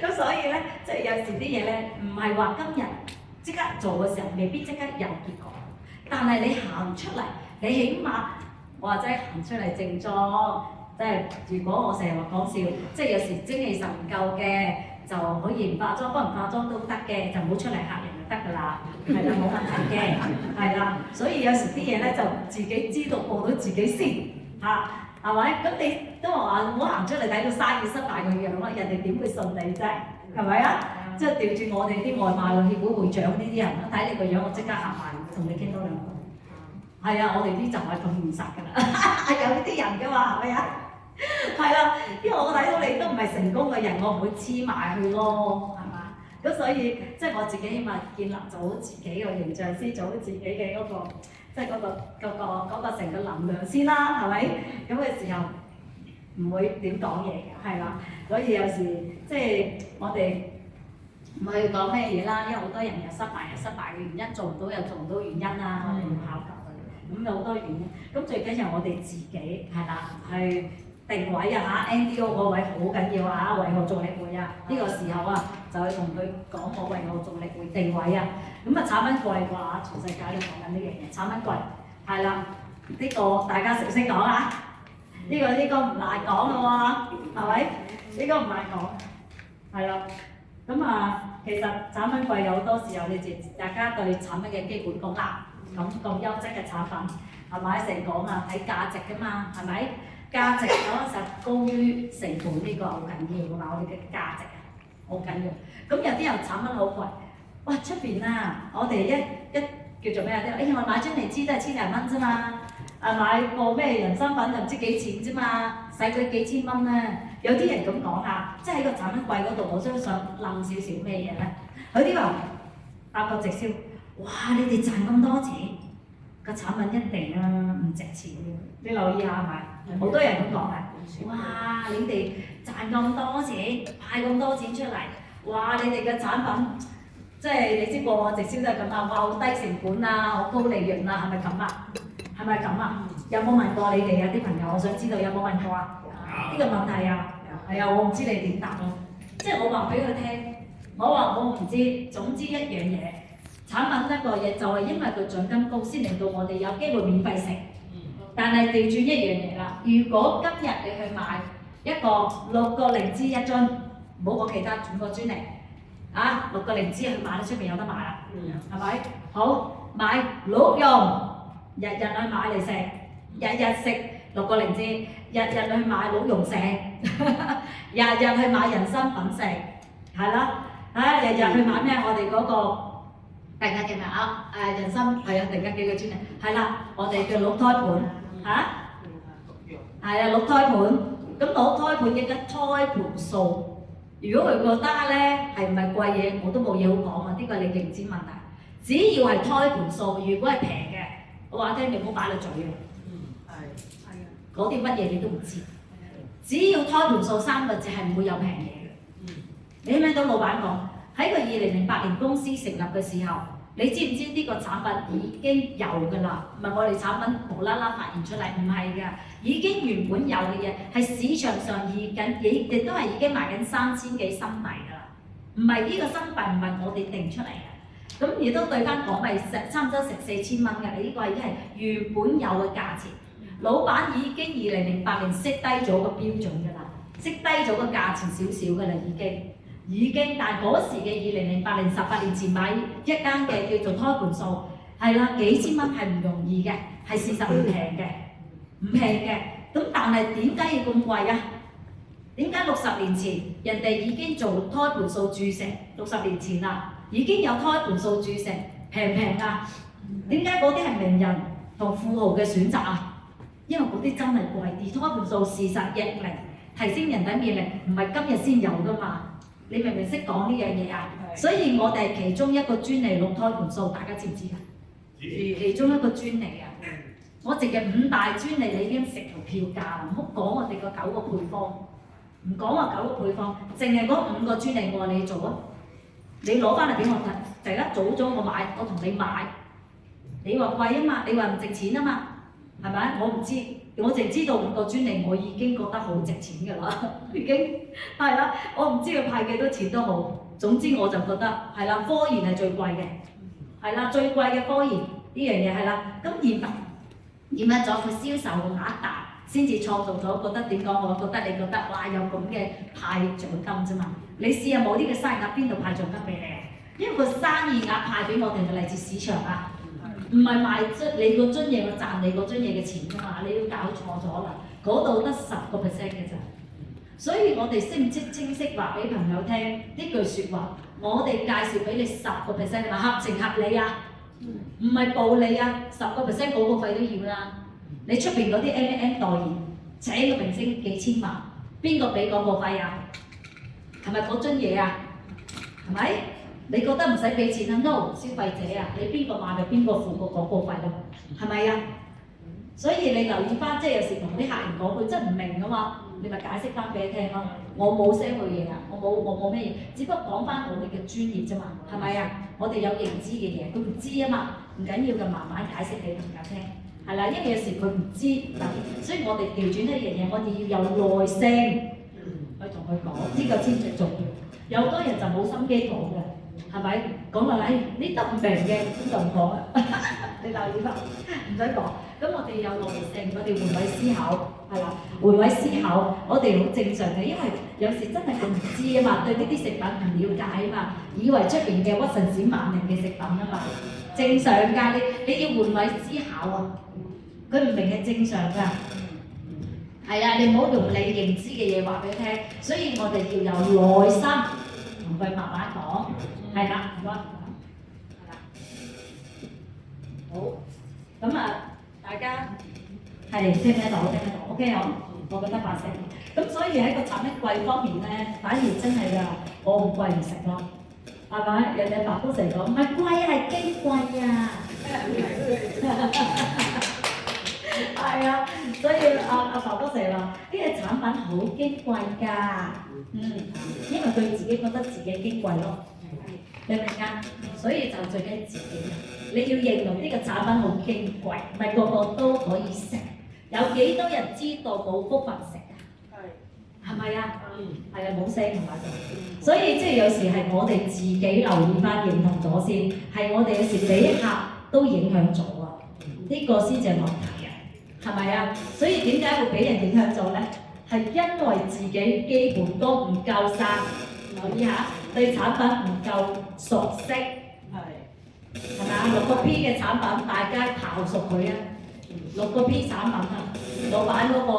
Speaker 1: 咁所以咧，即係有時啲嘢咧，唔係話今日即刻做嘅時候，未必即刻有結果。但係你行出嚟，你起碼或者行出嚟正裝，即係如果我成日話講笑，即係有時精氣神唔夠嘅，就可以唔化妝，幫人化妝都得嘅，就唔好出嚟嚇人就得㗎啦，係啦，冇問題嘅，係啦。所以有時啲嘢咧就自己知道過到自己先嚇，係咪？咁你都話唔好行出嚟睇到生意失敗嘅樣咯，人哋點會信你啫？係咪啊？即係調轉我哋啲外賣協會會長呢啲人，睇你個樣，我即刻行埋同你傾多兩句。係啊，我哋啲就係咁現實㗎啦，係有呢啲人㗎嘛，係咪啊？係啦，因為我睇到你都唔係成功嘅人，我唔會黐埋去咯，係嘛？咁所以即係我自己起碼建立做好自己嘅形象先，做好自己嘅嗰個即係嗰個成個能量先啦，係咪？咁嘅時候唔會點講嘢嘅，係啦。所以有時即係我哋唔係講咩嘢啦，因為好多人有失敗嘅原因，做唔到又做唔到原因啦，我哋要考究嘅。咁有好多原因，咁最緊要我哋自己係啦，去定位啊嚇 NDO 嗰位好緊要啊，為何做力會啊？呢個時候啊，就去同佢講我為何做力會定位啊。咁啊產品貴嘅話，全世界都講緊呢樣嘢，產品貴係啦，呢個大家識唔識講啊？呢個唔難講嘅喎，係咪？呢個唔難講，係啦。咁啊，其實產品貴有好多時候，你哋大家對產品嘅基本功啦，咁優質嘅產品係咪成講啊？睇價值㗎嘛，係咪？價值有時候高於成本，呢個好緊要㗎嘛，我哋嘅價值啊，好緊要。咁有啲人產品好貴，哇出邊啊，我哋一叫做咩啊？哎呀，我買張嚟支都係千零蚊啫嘛，買個咩人參粉就唔知幾錢啫嘛，使佢幾千蚊咧。有啲人咁講啊，即係喺個產品貴嗰度，我都想冧少少咩嘢咧？有啲話發覺直銷，哇！你哋賺咁多錢，個產品一定唔值錢嘅。你留意下係咪？好多人咁講嘅。哇！你哋賺咁多錢，派咁多錢出嚟，哇！你哋嘅產品即係你知過往直銷都係咁啊，哇！好低成本啊，好高利潤啊，係咪咁啊？係咪咁啊？有冇問過你哋啊啲朋友？我想知道有冇問過啊？呢個問題啊，係啊，我唔知你點答咯。即係我話俾佢聽，我話我唔知，總之一樣嘢，產品一個嘢就係因為佢獎金高，先令到我哋有機會免費食。但係調轉一樣嘢啦，如果今日你去買一個6個靈芝一樽，唔好講其他，轉個專利啊，6個靈芝去買喺出邊有得買啦，係咪？好買鹿茸，日日去買嚟食，日日食6個靈芝。日日去買鹿茸食，日日去買人參粉食，係啦，日日去買咩？我哋嗰個突然間叫咩啊？人參係啊，突然間幾個專利，係啦，我哋叫鹿胎盤嚇，係啊，鹿胎盤。咁鹿胎盤嘅胎盤素，如果佢覺得咧係唔係貴嘢，我都冇嘢好講啊！呢個係你認知問題。只要係胎盤素，如果係平嘅，我話聽你唔好擺到嘴啊！嗰啲乜嘢你都唔知，只要胎盤素3個字係唔會有平嘢嘅。你聽唔聽到老闆講喺個2008年公司成立嘅時候，你知唔知呢個產品已經有㗎啦？唔係我哋產品無啦啦發現出嚟，唔係㗎，已經原本有嘅嘢係市場上亦都係已經賣緊3000幾新幣㗎啦。唔係呢個新幣唔係我哋定出嚟嘅，咁亦都對翻港幣差唔多成4000蚊嘅，呢個已經係原本有嘅價錢。老闆已經2008年識低咗個標準㗎啦，識低咗個價錢少少㗎啦，已經，但係嗰時嘅2008年18年前買一間嘅叫做胎盤素，係啦，幾千蚊係唔容易嘅，係事實唔平嘅，唔平嘅。咁但係點解要咁貴啊？點解60年前人哋已經做胎盤素注射？60年前啦，已經有胎盤素注射，平平啊？點解嗰啲係名人同富豪嘅選擇啊？因為嗰啲真係貴，而胎盤素事實逆齡提升人體免疫力，唔係今日先有噶嘛？你明唔明識講呢樣嘢啊？所以我哋係其中一個專利錄胎盤素，大家知唔知啊？其中一個專利啊！我淨係5大專利，你已經食條票價啦。唔好講我哋個9個配方，唔講話9個配方，淨係嗰5個專利我話你做啊！你攞翻嚟俾我睇，大家早咗我買，我同你買。你話貴啊嘛，你話唔值錢啊嘛，係咪？我唔知，我淨知道5個專利，我已經覺得好值錢㗎啦，已經係啦。我唔知佢派幾多錢都好，總之我就覺得係啦，科研係最貴嘅，係啦，最貴嘅科研呢樣嘢係啦。咁驗咗佢銷售個額大，先至創造咗覺得點講？我覺得你覺得哇有咁嘅派獎金啫嘛？你試下冇呢個生意額，邊度派獎金俾你啊？因為個生意額派俾我哋係嚟自市場啊。唔係賣你個樽嘢，我賺你嗰樽嘢嘅錢㗎嘛，你要搞錯咗啦，嗰度得10% 嘅咋，所以我哋識唔識清晰話俾朋友聽呢句説話？我哋介紹俾你10%，你話合情合理啊？唔係暴利啊，10%廣告費都要啦。你出邊嗰啲 M 代言請個明星幾千萬，邊個俾廣告費啊？係咪嗰樽嘢啊？係咪？你覺得唔使俾錢啊 ？No， 消費者啊，你邊個買咪邊個付個廣告費咯，係咪啊？所以你留意翻，即係有時同啲客人講，佢真係唔明㗎嘛，你咪解釋翻俾佢聽咯。我冇 sell 佢嘢啊，我冇咩嘢，只不過講翻我哋嘅專業啫嘛，係咪啊？我哋有認知嘅嘢，佢唔知啊嘛，唔緊要嘅，慢慢解釋俾朋友聽，係啦，因為有時佢唔知嗱，所以我哋調轉一樣嘢，我哋要有耐性去同佢講，呢個先最重要。有好多人就冇心機講嘅。係咪講落嚟？你得唔明嘅咁就唔講啦。你留意翻，唔使講。咁我哋有耐性，我哋換位思考，係啦，換位思考，我哋好正常嘅，因為有時真係佢唔知啊嘛，對呢啲食品唔了解啊嘛，以為出邊嘅屈臣氏萬寧嘅食品啊嘛，正常㗎，你要換位思考啊。佢唔明係正常㗎。係啊，你唔好用你認知嘅嘢話俾佢聽，所以我哋要有耐心同佢慢慢講。係啦，唔該，係啦，好，咁啊，大家係聽唔聽到？OK 我覺得發聲。咁所以喺個產品貴方面咧，反而真係㗎，我好貴唔食咯，係咪？人哋白都成講唔係貴係矜貴啊，係啊，所以阿白都成話呢個產品好矜貴㗎，因為佢自己覺得自己矜貴咯。你明唔明啊？所以就最緊自己，你要認同呢個產品好矜貴，唔係個個都可以食。有幾多人知道冇福分食啊？係咪啊？係啊，冇聲同埋就。所以即係有時係我哋自己留意翻認同咗先，係我哋有時俾客都影響咗啊！呢個先至係問題啊，係咪啊？所以點解會俾人影響咗咧？係因為自己基本功唔夠生，留意下。對產品唔夠熟悉，係咪6個 P 嘅產品，大家刨熟佢啊！6個 P 產品啊，老闆嗰個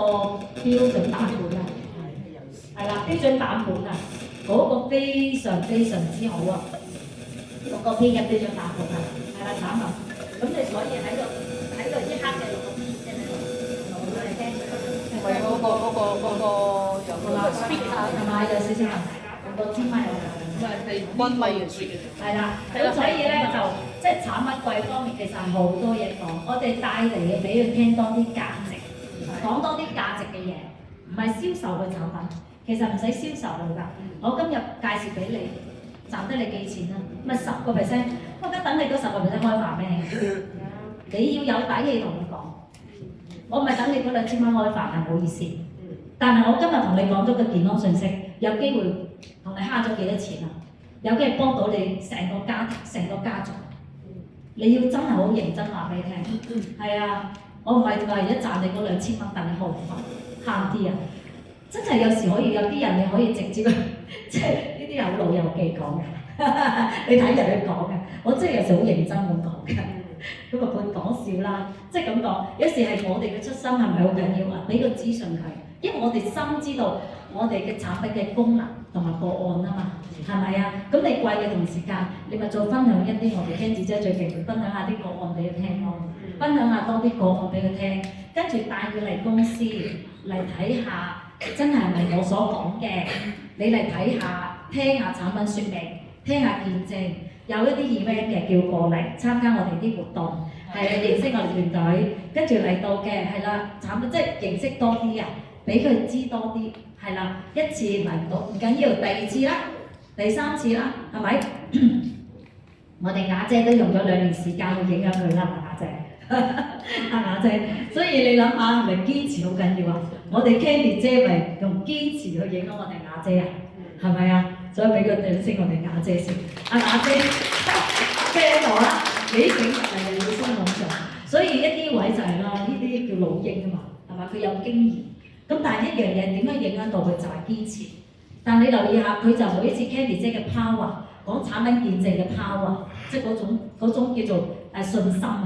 Speaker 1: 標準版本啊，係啦，標準版本啊，嗰個非常非常之好啊！6個 P 嘅標準版本啊，係啦產品，咁你所以喺度一刻嘅6個 P 先喺度攞咗嚟聽，係咪嗰個有個 speaker 係咪有少少問題？6個千蚊有㗎。係溫米嘅説嘅，係啦，咁所以咧就即係產品貴方面其實好多嘢講，我哋帶嚟嘅俾佢聽多啲價值，講多啲價值嘅嘢，唔係銷售嘅產品，其實唔使銷售㗎。我今日介紹俾你，賺得你幾錢啊？咪10%，我而家等你嗰10%開飯俾你，你要有底氣同佢講，我唔係等你嗰2000蚊開飯係唔好意思，但係我今日同你講咗個健康信息，有機會。同你慳咗幾多錢啊？有機會幫到你成個家庭、成個家族。你要真係好認真話俾你聽。係啊，我唔係話而家賺你嗰2000蚊，但你好慳啲啊！真係有時可以有啲人你可以直接，即係呢啲有老友記講嘅，你睇人哋講嘅，我真係有時好認真咁講嘅。咁啊半講笑啦，即係咁講。有時係我哋嘅出心係咪好緊要啊？俾個資訊佢，因為我哋深知道我哋嘅產品嘅功能同埋個案啊嘛，係咪啊？咁你貴嘅同時間，你咪再分享一啲我哋聽姐姐最勁，分享下啲個案俾佢聽咯，分享下多啲個案俾佢聽，跟住帶佢嚟公司嚟睇下，真係咪我所講嘅？你嚟睇下，聽下產品説明，聽下見證。有一啲 event 嘅叫過嚟參加我哋啲活動，係認識我哋團隊，跟住嚟到嘅係啦，產品即係認識多啲啊，俾佢知多啲，係啦，一次嚟唔到唔緊要，第二次啦，第三次啦，係咪？我哋雅姐都用咗2年時間去影響佢啦，雅姐，雅姐，所以你諗下係咪堅持好緊要啊？我哋 Candy 姐咪用堅持去影響我哋雅姐啊，係咪啊？所以俾個掌聲我哋雅姐先，雅姐聽到啦，幾醒目嘅你要心諗做，所以一啲位就係啦，呢啲叫老鷹啊嘛，係咪？佢有經驗，咁但係一樣嘢點樣影響到佢就係堅持。但你留意下，佢就每一次 Candy 姐嘅 power， 講產品見證嘅 power， 即係嗰種叫做信心啊，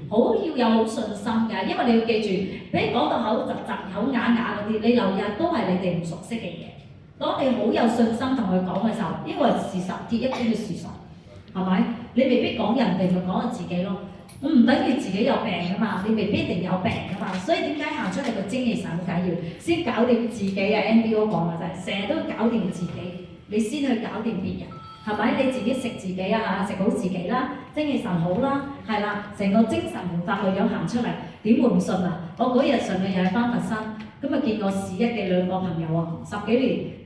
Speaker 1: 好要有好信心㗎，因為你要記住，俾你講到口窒窒、口啞啞嗰啲，你留意下都係你哋唔熟悉嘅嘢。當你好有信心同佢講嘅時候，呢個係事實，鐵一般嘅事實，係咪？你未必講人哋，咪講下自己咯。我唔等於自己有病㗎嘛，你未必一定有病㗎嘛。所以點解行出嚟個精氣神好緊要，先搞掂自己啊 NBO 講嘅就係，成日都搞掂自己，你先去搞掂別人，係咪？你自己食自己啊，食好自己啦，精氣神好啦，係啦，成個精神焕發個樣行出嚟，點會唔信啊？我嗰日上嘅又係翻佛山。咁啊見過市一嘅2個朋友啊，10幾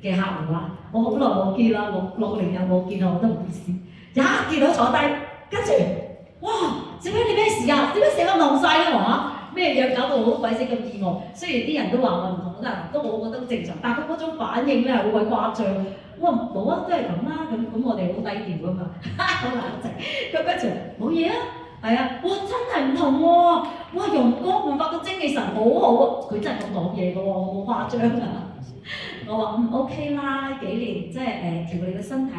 Speaker 1: 年嘅客戶啊，我好耐冇見啦，6年又冇見啦，我都唔好意思。一見到坐低，跟住，哇！小妹你咩事啊？點解成個冧曬嘅話？咩嘢搞到好鬼死咁意外？雖然啲人都話我唔同啦，都我覺得正常，但係佢嗰種反應咧係好鬼誇張。我話冇啊，都係咁啦，咁我哋好低調噶嘛，好冷靜。佢跟住冇嘢啊。係啊，哇！真係唔同喎，哇！陽光煥發個精氣神好好啊，佢真係咁講嘢嘅喎，好誇張啊！我話OK 啦，幾年即係調理個身體，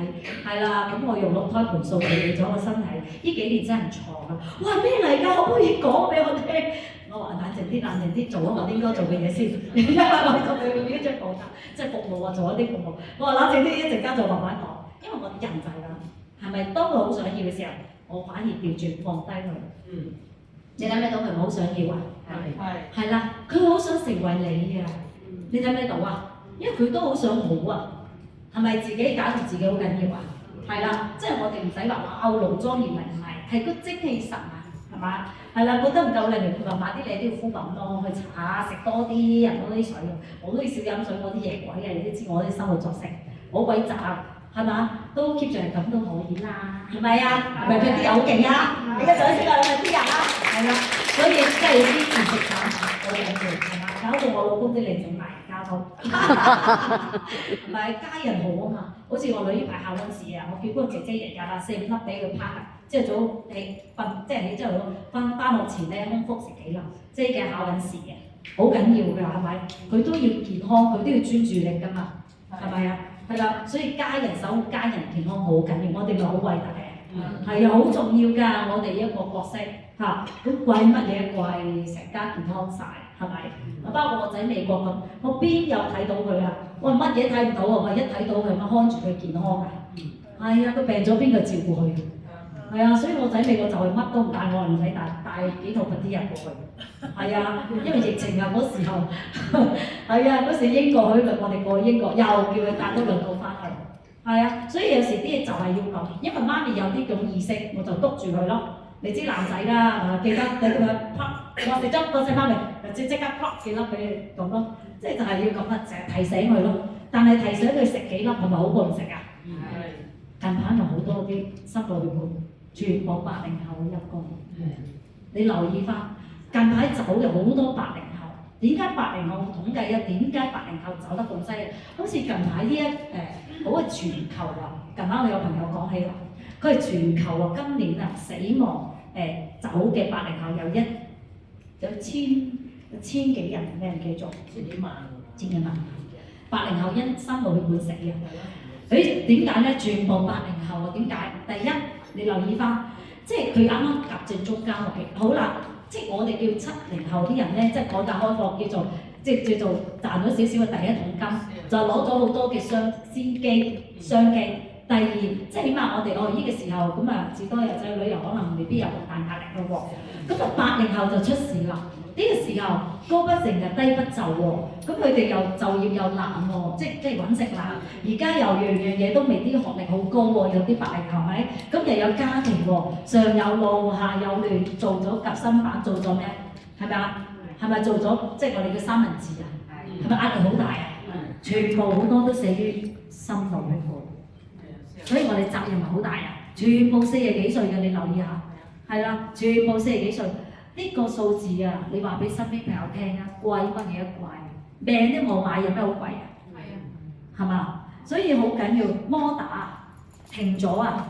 Speaker 1: 係啦，咁我用6胎盤數調理咗個身體，呢幾年真係唔錯㗎。哇！咩嚟㗎？可唔可以講俾我聽？我話冷靜啲，冷靜啲，做咗我應該做嘅嘢先。因為我做嘅呢張報單，即係服務啊，做一啲服務。我話冷靜啲，一陣間再慢慢講，因為我人就係咁，係咪當佢好想要嘅時候？我反而調轉放低佢。你睇唔睇到佢好想要啊？係啦，佢好想成為你啊！你睇唔睇到啊？因為佢都好想好啊，係咪自己搞掂自己好緊要啊？係啦，即係我哋唔使話哇濃妝豔抹唔係，係個精氣神啊，係嘛？係啦，覺得唔夠靚，佢話買啲靚啲嘅膚品咯，去搽下，食多啲，飲多啲水。我都要少飲水，我啲夜鬼嘅，你都知我啲生活作息好鬼雜。係嘛？都 keep 住係咁都可以啦，係咪啊？係咪佢啲好勁啊？你嘅掌聲啊，你咪啲人啦，係啦。所以即係啲自食產品好緊要，係嘛？搞到我老公啲嚟整埋家都，唔係家人好啊嘛。好似我女呢排考緊試啊，我叫嗰個姐姐日日啊4、5粒俾佢拍啊，朝早起瞓，即係起朝頭早翻學前咧空腹食幾粒，即係嘅考緊試嘅，好緊要㗎，係咪？佢都要健康，佢都要專注力㗎嘛，係咪啊？係啦，所以家人守護家人健康好緊要，我哋咪好偉大嘅，係啊，好重要㗎，我哋一個角色嚇，咁貴乜嘢貴？成家健康晒，係咪？包括我仔美國咁，我邊有睇到佢啊？我乜嘢睇唔到啊？我一睇到佢，我看住佢健康㗎，係啊，佢病咗邊個照顧佢？係啊，所以我仔美國就係乜都唔帶，我唔使帶幾套嗰啲人過去。係啊，因為疫情啊嗰時候，係啊嗰時英國去我哋過英國，又叫佢帶多2套翻去。係啊，所以有時啲嘢就係要咁，因為媽咪有呢種意識，我就督住佢咯。你知男仔啦，記得你叫佢啪，我食咗嗰隻媽咪，即刻啪幾粒俾你咁咯，即係就係要咁啊，成日提醒佢咯。但係提醒佢食幾粒係咪好過唔食啊？近排咪好多啲心腦血管，全部80後入宮。你留意翻，近排走嘅好多80後，點解80後統計啊？點解80後走得咁犀利？好似近排呢好係全球啊！近排我有朋友講起話，佢係全球啊，今年啊死亡走嘅80後有千幾人，你唔記咗？千幾萬。80後因心腦血管死啊！點解咧？全部80後啊？點解？第一，你留意翻，即係佢啱啱夾正中間位。好啦，即係我哋叫70後啲人咧，即係改革開放叫做叫做賺咗少少嘅第一桶金，就攞咗好多嘅商機。第二，即係起碼我哋呢個時候咁啊，至多有仔女又可能未必有咁大壓力咯喎。咁啊80後就出事啦。呢個時候高不成就低不就喎，咁佢哋又就業又難喎，即係揾食難。而家又樣嘢都未啲學歷好高喎，有啲80後係咪？咁又有家庭喎，上有老下有亂，做咗夾心版，做咗咩？係咪啊？係咪做咗即係我哋嘅三文治啊？係咪壓力好大啊？全部好多都死於心腦呢個。所以我哋責任係好大啊！全部40幾歲嘅，你留意下，係啦，全部40幾歲，呢個數字啊，你話俾身邊朋友聽啊，貴乜嘢都貴，命都冇買，有咩好貴啊？係啊，係嘛？所以好緊要，摩打停咗啊，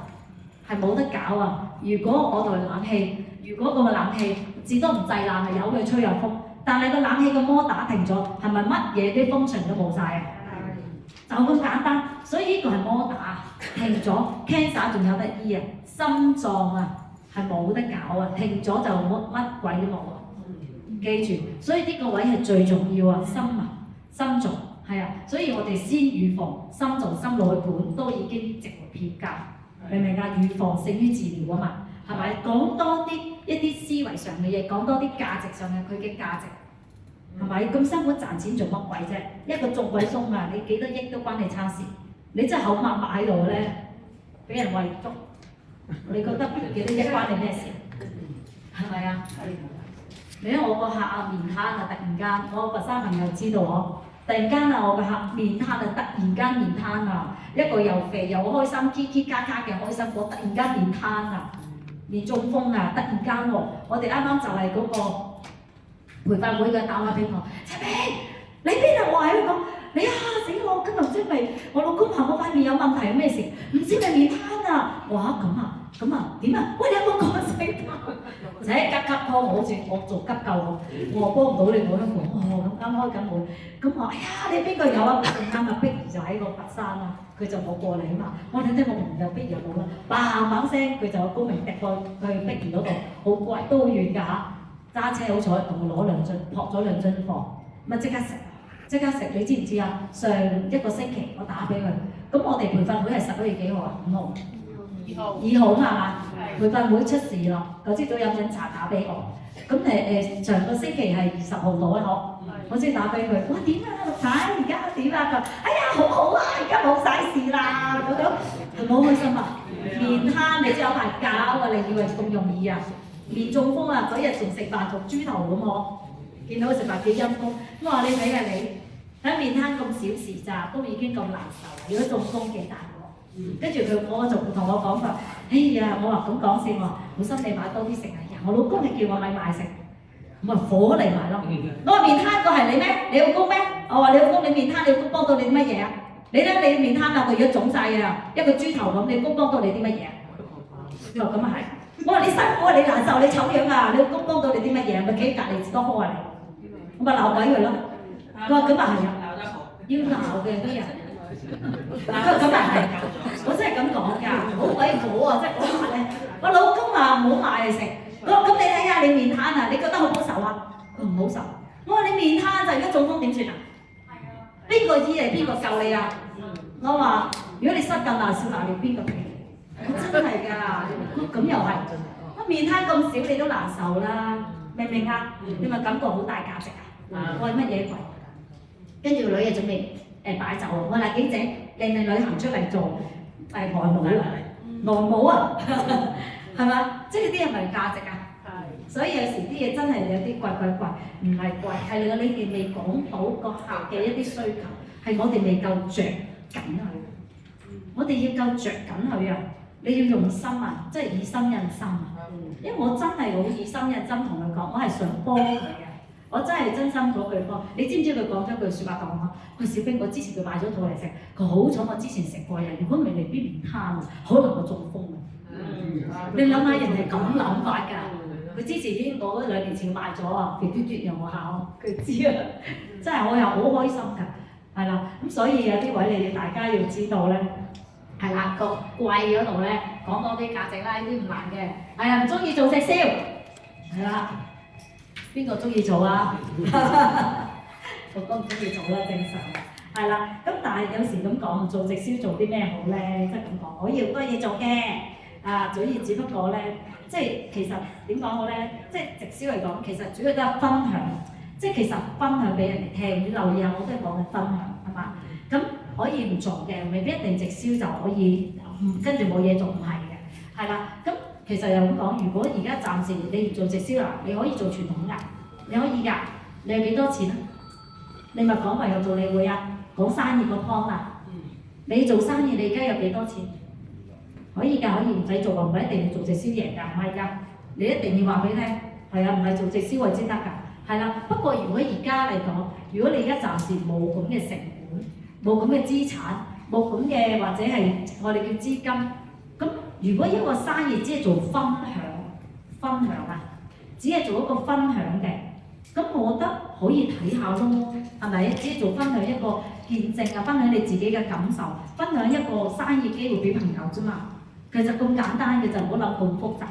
Speaker 1: 係冇得搞啊！如果我台冷氣，如果個冷氣至多唔製冷係由佢吹入風，但係個冷氣個摩打停咗，係咪乜嘢啲風程都冇晒啊？就咁簡單，所以呢個係摩打停咗 ，cancer 仲有得醫啊，心臟啊係冇得搞啊，停咗就乜鬼都冇啊！記住，所以呢個位係最重要啊，心臟係啊，所以我哋先預防，心臟心腦嘅本都已經值回票價，明唔明啊？預防勝於治療啊嘛，係咪？講多啲一啲思維上嘅嘢，講多啲價值上嘅佢嘅價值。係咪咁辛苦賺錢做乜鬼啫？一個仲鬼鬆啊！你幾多億都關你差事，你真係口抹抹喺度咧，俾人餵足，你覺得幾多億關你咩事？係咪啊？你睇我個客啊面癱啊，突然間我佛山朋友知道我，突然間啊我個客面癱啊，突然間面癱啊，一個又肥又開心，嘰嘰卡卡嘅開心果，突然間面癱啊，面中風啊，突然間喎，我哋啱啱就係嗰個培訓會嘅打話俾我，陳明，你邊度？我喺度講，你啊死我！今日唔知咪我老公話我塊面有問題，有咩事？唔知咪面癱啊！我話咁啊點啊？喂，你有冇講死他？即急 call 我，好似我做急救我話幫唔到你，我喺度咁啱開緊會，咁我哎呀你邊個有啊？咁啱啊，碧兒就喺個佛山啊，佢就冇過嚟啊嘛。我睇我唔有碧兒冇啦，嘭聲佢就有高明滴過去碧兒嗰度，好貴都好遠㗎嚇。揸車好彩同佢攞2樽，撲咗2樽貨，咪即刻食，你知唔知啊？上一個星期我打俾佢，咁我哋培訓會係11月幾號啊？5號。2號嘛，培訓會出事咯，嗰朝早飲緊茶打俾我，咁上個星期係20號到啦，我先打俾佢，哇點啊陸太，而家點啊？佢話哎呀好啊，而家冇晒事啦，咁樣係咪好開心啊？面癱你真有排搞啊，你以為咁容易啊？面中風啊！嗰日仲食飯焗豬頭咁我，見到佢食飯幾陰功。我話你睇下你，睇面癱咁小事咋，都已經咁難受。如果中風幾大喎？跟住我就同我講佢，哎呀，我話咁講先喎，好心你買多啲食啊！我老公係叫我買食，咁咪火嚟埋咯。我話面癱個係你咩？你老公咩？我話你老公你面癱，你老公幫到你啲乜嘢啊？你咧你面癱啊，佢而家腫晒啊，一個豬頭咁，你老公幫到你啲乜嘢啊？佢話咁啊係。我話你辛苦啊，你難受，你醜樣啊，你老公幫到你啲乜嘢？咪企隔離多開啊你，我咪鬧鬼佢咯。佢話咁啊係啊，要鬧嘅啲人。佢話咁啊係，我真係咁講㗎，好鬼火啊！即係嗰下咧，我老公話唔好買嚟食。我話咁你睇下你面癱啊，你覺得好唔好受啊？佢唔好受。我話你面癱就而家中風點算啊？邊個醫嚟邊個救你啊？我話如果你失禁鬧笑鬧你邊個俾？真係㗎，咁又係，我面癱咁少你都難受啦，明唔明啊？你咪感覺好大價值啊！我係乜嘢鬼？跟住個女嘢準備擺酒，我嗱幾姐靚女行出嚟做外母啊，外母啊，係嘛？即係啲係咪價值啊？係。所以有時啲嘢真係有啲貴，唔係貴，係你哋未講到個客嘅一啲需求，係我哋未夠着緊佢，我哋要夠着緊佢啊！你要用心啊，即係以心印心啊！因為我真係好以心印心同佢講，我係想幫佢嘅，我真係真心嗰句幫。你知唔知佢講咗句説話講我？佢小兵，我之前佢買咗套嚟食，佢好彩我之前食過嘅，如果唔係你邊面攤啊，可能我中風啊！你諗下人哋咁諗法㗎，佢之前已經講咗2年前買咗啊，嘟又我考，佢知啊，真係我又好開心㗎，係啦，咁所以有啲位你哋大家要知道咧。係啦，個貴嗰度咧講多啲價值啦，呢啲唔難嘅。係啊，唔中意做直銷，係啦，邊個中意做啊？個個唔中意做啦，正常。係啦，咁但係有時咁講，做直銷做啲咩好咧？即係咁講，我要好多嘢做嘅，所以只不過咧，即係其實點講好咧？即係直銷嚟講，其實主要都係分享，即係其實分享俾人哋聽。你留意下，我都係講緊分享，係嘛？咁可以唔做嘅，未必一定直銷就可以，跟住冇嘢做，唔係嘅，係啦。咁其實又咁講，如果而家暫時你唔做直銷啦，你可以做傳統㗎，你可以㗎，你有幾多錢啊？你咪講為我做理會啊！講生意個 point 啊，你做生意你而家有幾多錢？可以㗎，可以唔使做啊，唔係一定要做直銷贏㗎，唔係㗎，你一定要話俾佢聽，係啊，唔係做直銷為之得㗎，係啦。不過如果而家嚟講，如果你而家暫時冇咁嘅成本，冇咁嘅資產，冇咁嘅或者係我哋叫資金，咁如果一個生意只係做分享啊，只係做一個分享嘅。咁我覺得可以睇下咯，係咪？只係做分享一個見證啊，分享你自己嘅感受，分享一個生意機會俾朋友啫嘛。其實咁簡單嘅就唔好諗咁複雜，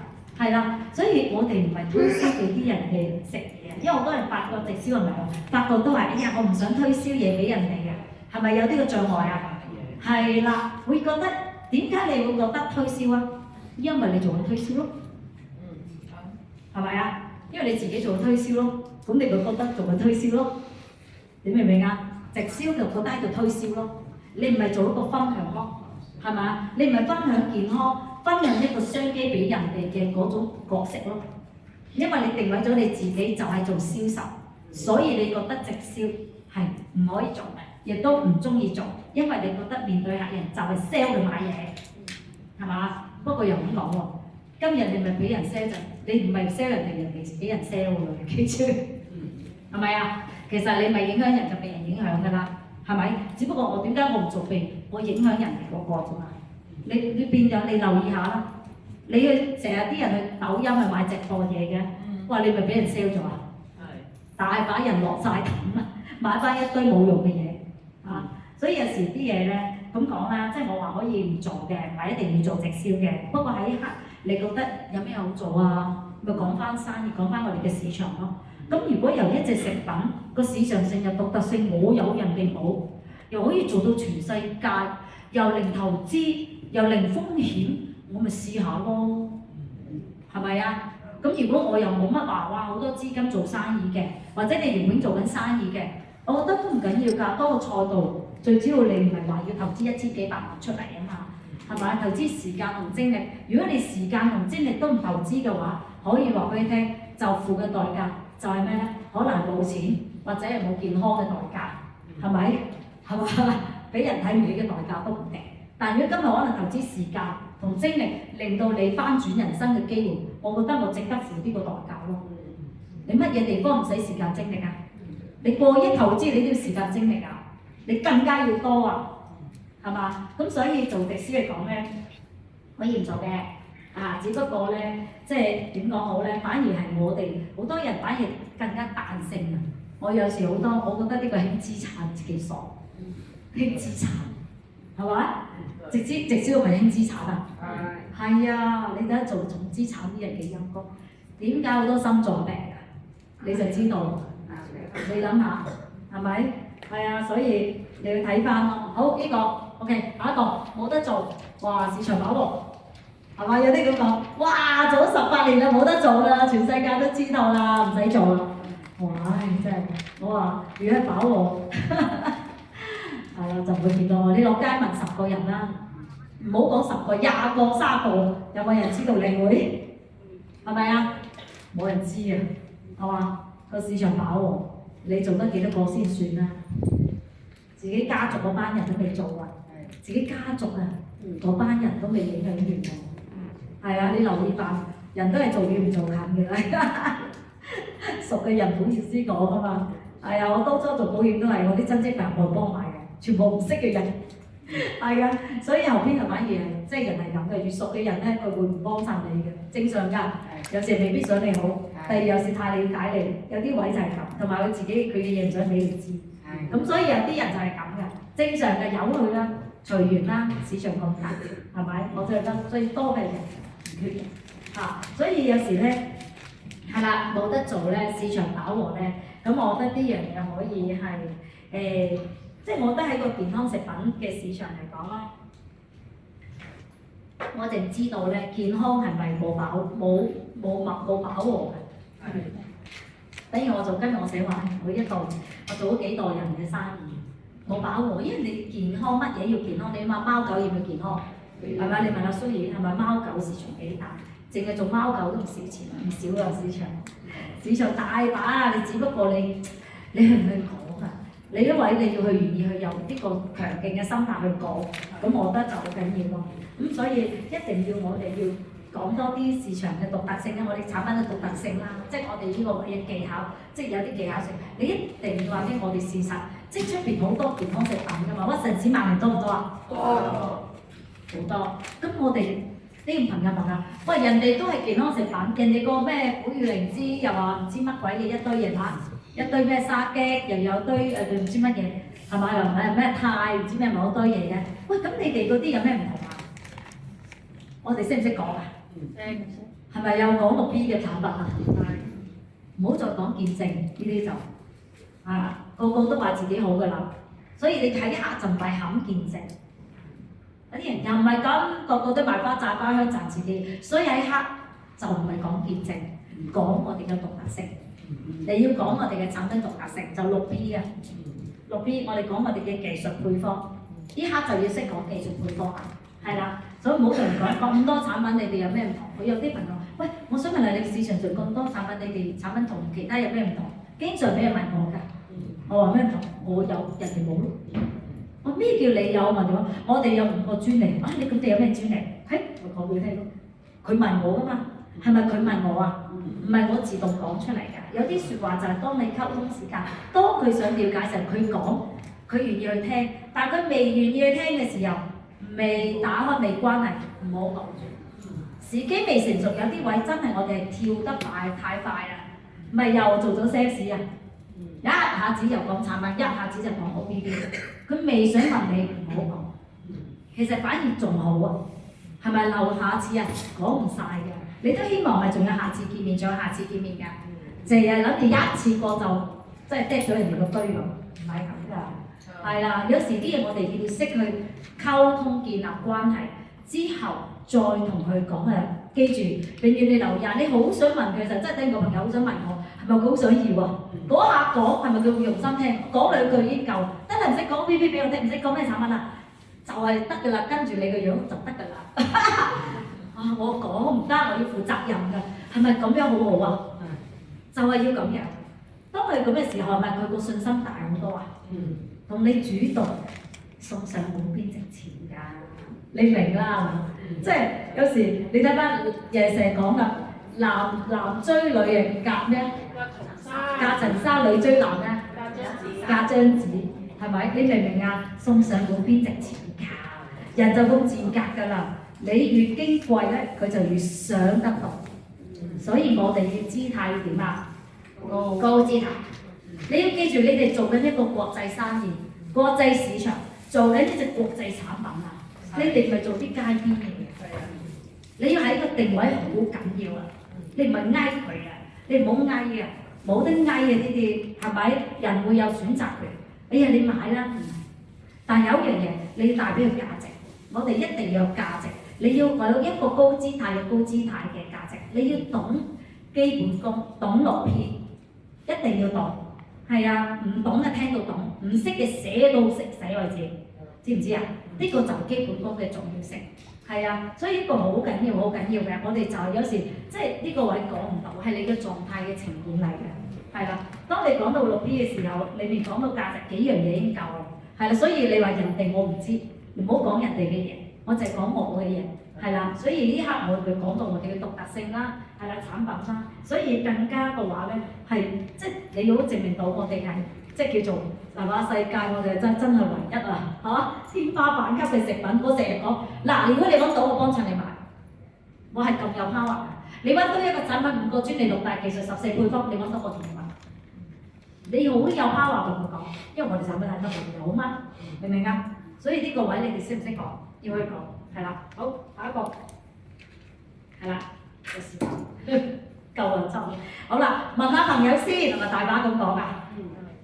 Speaker 1: 係啦。所以我哋唔係推銷俾啲人嘅食嘢，因為好多人發覺直銷係咪啊？發覺都係，哎呀，我唔想推銷嘢俾人哋嘅，係咪有呢個障礙啊？係啦，會覺得點解你會覺得推銷啊？因為你做緊推銷咯，係咪啊？因為你自己做推銷咯。咁你就覺得做緊推銷咯，你明唔明啊？直銷就覺得喺度推銷咯，你唔係做一個分享咯，係嘛？你唔係分享健康，分享一個商機俾人哋嘅嗰種角色咯。因為你定位咗你自己就係做銷售，所以你覺得直銷係唔可以做嘅，亦都唔中意做，因為你覺得面對客人就係 sell 去買嘢，係嘛？不過又咁講喎，今日你咪俾人 sell 就，你唔係 sell 人哋，人哋俾人 sell 喎，記住。係咪啊？其實你咪影響人就被人影響㗎啦，係咪？只不過我點解我唔做被我影響人哋嗰個啫嘛？你變咗你留意下啦，你去成日啲人去抖音去買直播嘢嘅，哇！你咪俾人 sell 咗啊？大把人落晒氹啊，買翻一堆冇用嘅嘢啊！所以有時啲嘢咧咁講啦，即係我話可以唔做嘅，唔係一定要做直銷嘅。不過喺一刻你覺得有咩好做啊？咪講翻生意，講翻我哋嘅市場咯。咁如果由一隻食品個市場性又獨特性，我有人哋冇，又可以做到全世界，又零投資，又零風險，我咪試下咯，係咪啊？咁如果我又冇乜話哇好多資金做生意嘅，或者你原本做緊生意嘅，我覺得都唔緊要㗎，多個賽道，最主要你唔係話要投資1000幾百萬出嚟啊嘛，係咪？投資時間同精力，如果你時間同精力都唔投資嘅話，可以話俾你聽，就付嘅代價。就係咩咧？可能冇錢，或者係冇健康嘅代價，係咪？係嘛？俾人睇唔起嘅代價都唔定。但係如果今日可能投資時間同精力，令到你翻轉人生嘅機會，我覺得我值得付呢個代價咯。你乜嘢地方唔使時間精力啊？你過億投資你都要時間精力啊？你更加要多啊，係嘛？咁所以做直銷嚟講咧，可以唔做嘅。只不過咧，即係點講好咧？反而係我哋好多人反而更加彈性啊！我有時好多，我覺得呢個輕資產幾傻，輕資產係咪？直銷咪輕資產啊？係啊！你睇下做重資產啲人幾陰功，點解好多心臟病啊？你就知道，你諗下係咪？係啊，所以你要睇翻咯。好，呢個 OK，下一個冇得做，哇！市場飽和。係嘛？有啲咁講，哇！做咗18年啦，冇得做啦，全世界都知道啦，唔使做啦。哇！真係，我話如果係飽和，係啊，就唔會見到我。你落街問10個人啦，唔好講10個、20個、30個，有冇人知道你會？係咪啊？冇人知啊，係嘛？個市場飽和，你做得幾多個先算啦？自己家族嗰班人都未做啊，自己家族啊嗰班人都未影響完喎。係啊，你留意翻，人都係做遠唔做近嘅啦。熟嘅人唔好意思講啊嘛。係啊，我當初做保險都係我啲親戚朋友幫買嘅，全部唔識嘅人。係啊，所以後邊就反而係即係人係咁嘅，越熟嘅人咧，佢會唔幫襯你嘅，正常㗎。有時未必想你好，第二有時太了解你，有啲位就係咁，同埋佢自己佢嘅嘢唔想俾你知。咁所以有啲人就係咁嘅，正常嘅由佢啦。隨緣啦，市場咁大，係咪？我就覺得最多嘅人唔缺人嚇，所以有時咧係啦，冇得做咧，市場飽和咧，咁我覺得呢樣嘢可以係即係我覺得喺個健康食品嘅市場嚟講啦，我淨知道咧健康係咪冇飽和嘅？等於我做今日我寫話，每一代我做咗幾代人嘅生意，冇飽和，因為你健康乜嘢要健康？你問貓狗要唔要健康？係咪？你問阿蘇怡係咪貓狗市場幾大？淨係做貓狗都唔少錢，唔少個市場大把啊！你只不過你去唔去講啊？你因為你要去願意去有呢個強勁嘅心態去講，咁我覺得就好緊要咯。咁所以一定要我哋要講多啲市場嘅獨特性啦，我哋產品嘅獨特性啦，即係我哋呢個嘅技巧，即係有啲技巧性。你一定要話俾我哋事實，即係出邊好多健康食品㗎嘛，屈臣氏萬寧多唔多啊？多好多。咁我哋呢個朋友問啊，喂，人哋都係健康食品，人哋個咩虎魚靈芝又話唔知乜鬼嘅一堆嘢嚇，一堆咩沙棘，又有堆唔知乜嘢，係咪？又唔係咩肽，唔知咩某堆嘢嘅。喂，咁你哋嗰啲有咩唔同啊？我哋識唔識講啊？係咪有講6P 嘅產品啊？唔好再講見證呢啲就個個都話自己好㗎啦，所以你睇下就唔係冚見證。有啲人又唔係咁，個個都賣花炸花香賺自己，所以喺黑就唔係講見證，講我哋嘅獨特性。你要講我哋嘅產品獨特性，就6P 啊，6P 我哋講我哋嘅技術配方，呢刻就要識講技術配方啊，係啦。所以唔好同人講咁多產品，你哋有咩唔同？佢有啲朋友，喂，我想問下你市場上咁多產品，你哋產品同其他有咩唔同？經常俾人問我㗎，我話咩唔同？我有，人哋冇咯。我咩叫你有問我？我哋有5個專利，你哋有咩專利？我講俾你聽咯。佢問我㗎嘛，係咪佢問我啊？唔係我自動講出嚟㗎。有啲説話就係當你溝通時間，當佢想了解時，佢講，佢願意去聽，但係佢未願意去聽嘅時候。未打開未關係，唔好講住。時機未成熟，有啲位真係我哋係跳得太快啦，咪又做咗 sales 啊！一下子又講產品，一下子就講 OBB， 佢未想問你唔好講，其實反而仲好啊，係咪留下次啊？講唔晒嘅，你都希望係仲有下次見面，仲有下次見面㗎，淨係諗住一次過就即係跌咗人哋個堆咁，唔係咁㗎。係啦，有時啲嘢我哋要識去溝通建立關係，之後再同佢講啊！記住，永遠你留意，你好想問佢就真係等個朋友好想問我，係咪佢好想要啊？嗰下講係咪佢會用心聽？講2句已經夠，真係唔識講 BB 俾我聽，唔識講咩產品啊，就係得㗎啦，跟住你個樣就得㗎啦。我講唔得，我要負責任㗎，係咪咁樣好好啊？就係要咁樣。當佢咁嘅時候，係咪佢個信心大好多啊？同你主動送上門邊值錢㗎，你明啦？即係有時你睇翻人成日講㗎，男追女嘅隔咩？隔層紗，女追男咩？隔張紙，係咪？你明唔明啊？送上門邊值錢㗎，人就咁賤格㗎啦。你越矜貴咧，佢就越想得到。所以我哋嘅姿態要點啊？高姿態。你要記住，你哋做緊一個國際生意、國際市場，做緊一隻國際產品啊！你哋唔係做啲街邊嘢嘅，你要喺個定位好緊要啊！你唔係翳佢啊，你唔好翳啊，冇得翳啊！呢啲係咪？人會有選擇權。哎呀，你買啦，但係有一樣嘢，你要帶俾佢價值。我哋一定要有價值，你要有一個高姿態嘅價值，你要懂基本功，懂6P，一定要懂。係啊，唔懂嘅聽到懂，唔識嘅寫到識寫為止，知唔知啊？呢個就係基本功嘅重要性。係啊，所以呢個好緊要嘅。我哋就係有時即係呢個位講唔到，係你嘅狀態嘅情況嚟嘅。係啦，當你講到6P嘅時候，你未講到價值幾樣嘢已經夠啦。係啦，所以你話人哋我唔知，唔好講人哋嘅嘢，我就係講我嘅嘢。係啦，所以呢刻我哋講到我哋嘅獨特性啦，係啦產品啦，所以更加嘅話咧係即係你要證明到我哋係即係叫做係嘛世界我哋真係唯一啊嚇天花板級嘅食品。我成日講嗱，如果你揾到我幫襯你買，我係咁有 power 嘅。你揾到一個產品5個專利6大技術14配方，你揾到我同你買，你好有 power 同我講，因為我哋產品係得好嘛，明唔明啊？所以呢個位你哋識唔識講？要去講，係啦。好，下一個係啦，個時間夠啦，差唔多。好啦，問下朋友先，係咪大把咁講啊？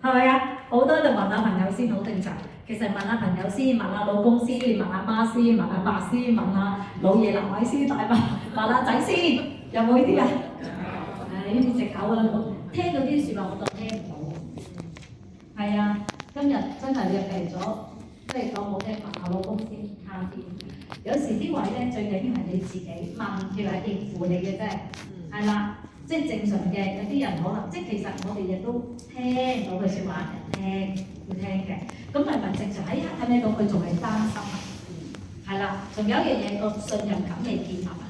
Speaker 1: 係咪啊？好多就問下朋友先，好正常。其實問下朋友先，問下老公先，問下媽先，問下爸先，問下老爺難位先，大伯問下仔先，有冇呢啲啊？呢啲藉口啦，聽到啲説話我當聽唔到。係啊，今日真係約嚟咗，即係講冇聽問下老公先，慳啲。有時啲位咧最緊要係你自己問，佢係應付你嘅啫，係啦。即係正常嘅，有啲人可能即係其實我哋亦都聽到佢説話嘅，會聽嘅。咁係咪正常？哎呀，睇唔睇到佢仲係擔心啊？係啦，仲有一樣嘢個信任感未建立啊！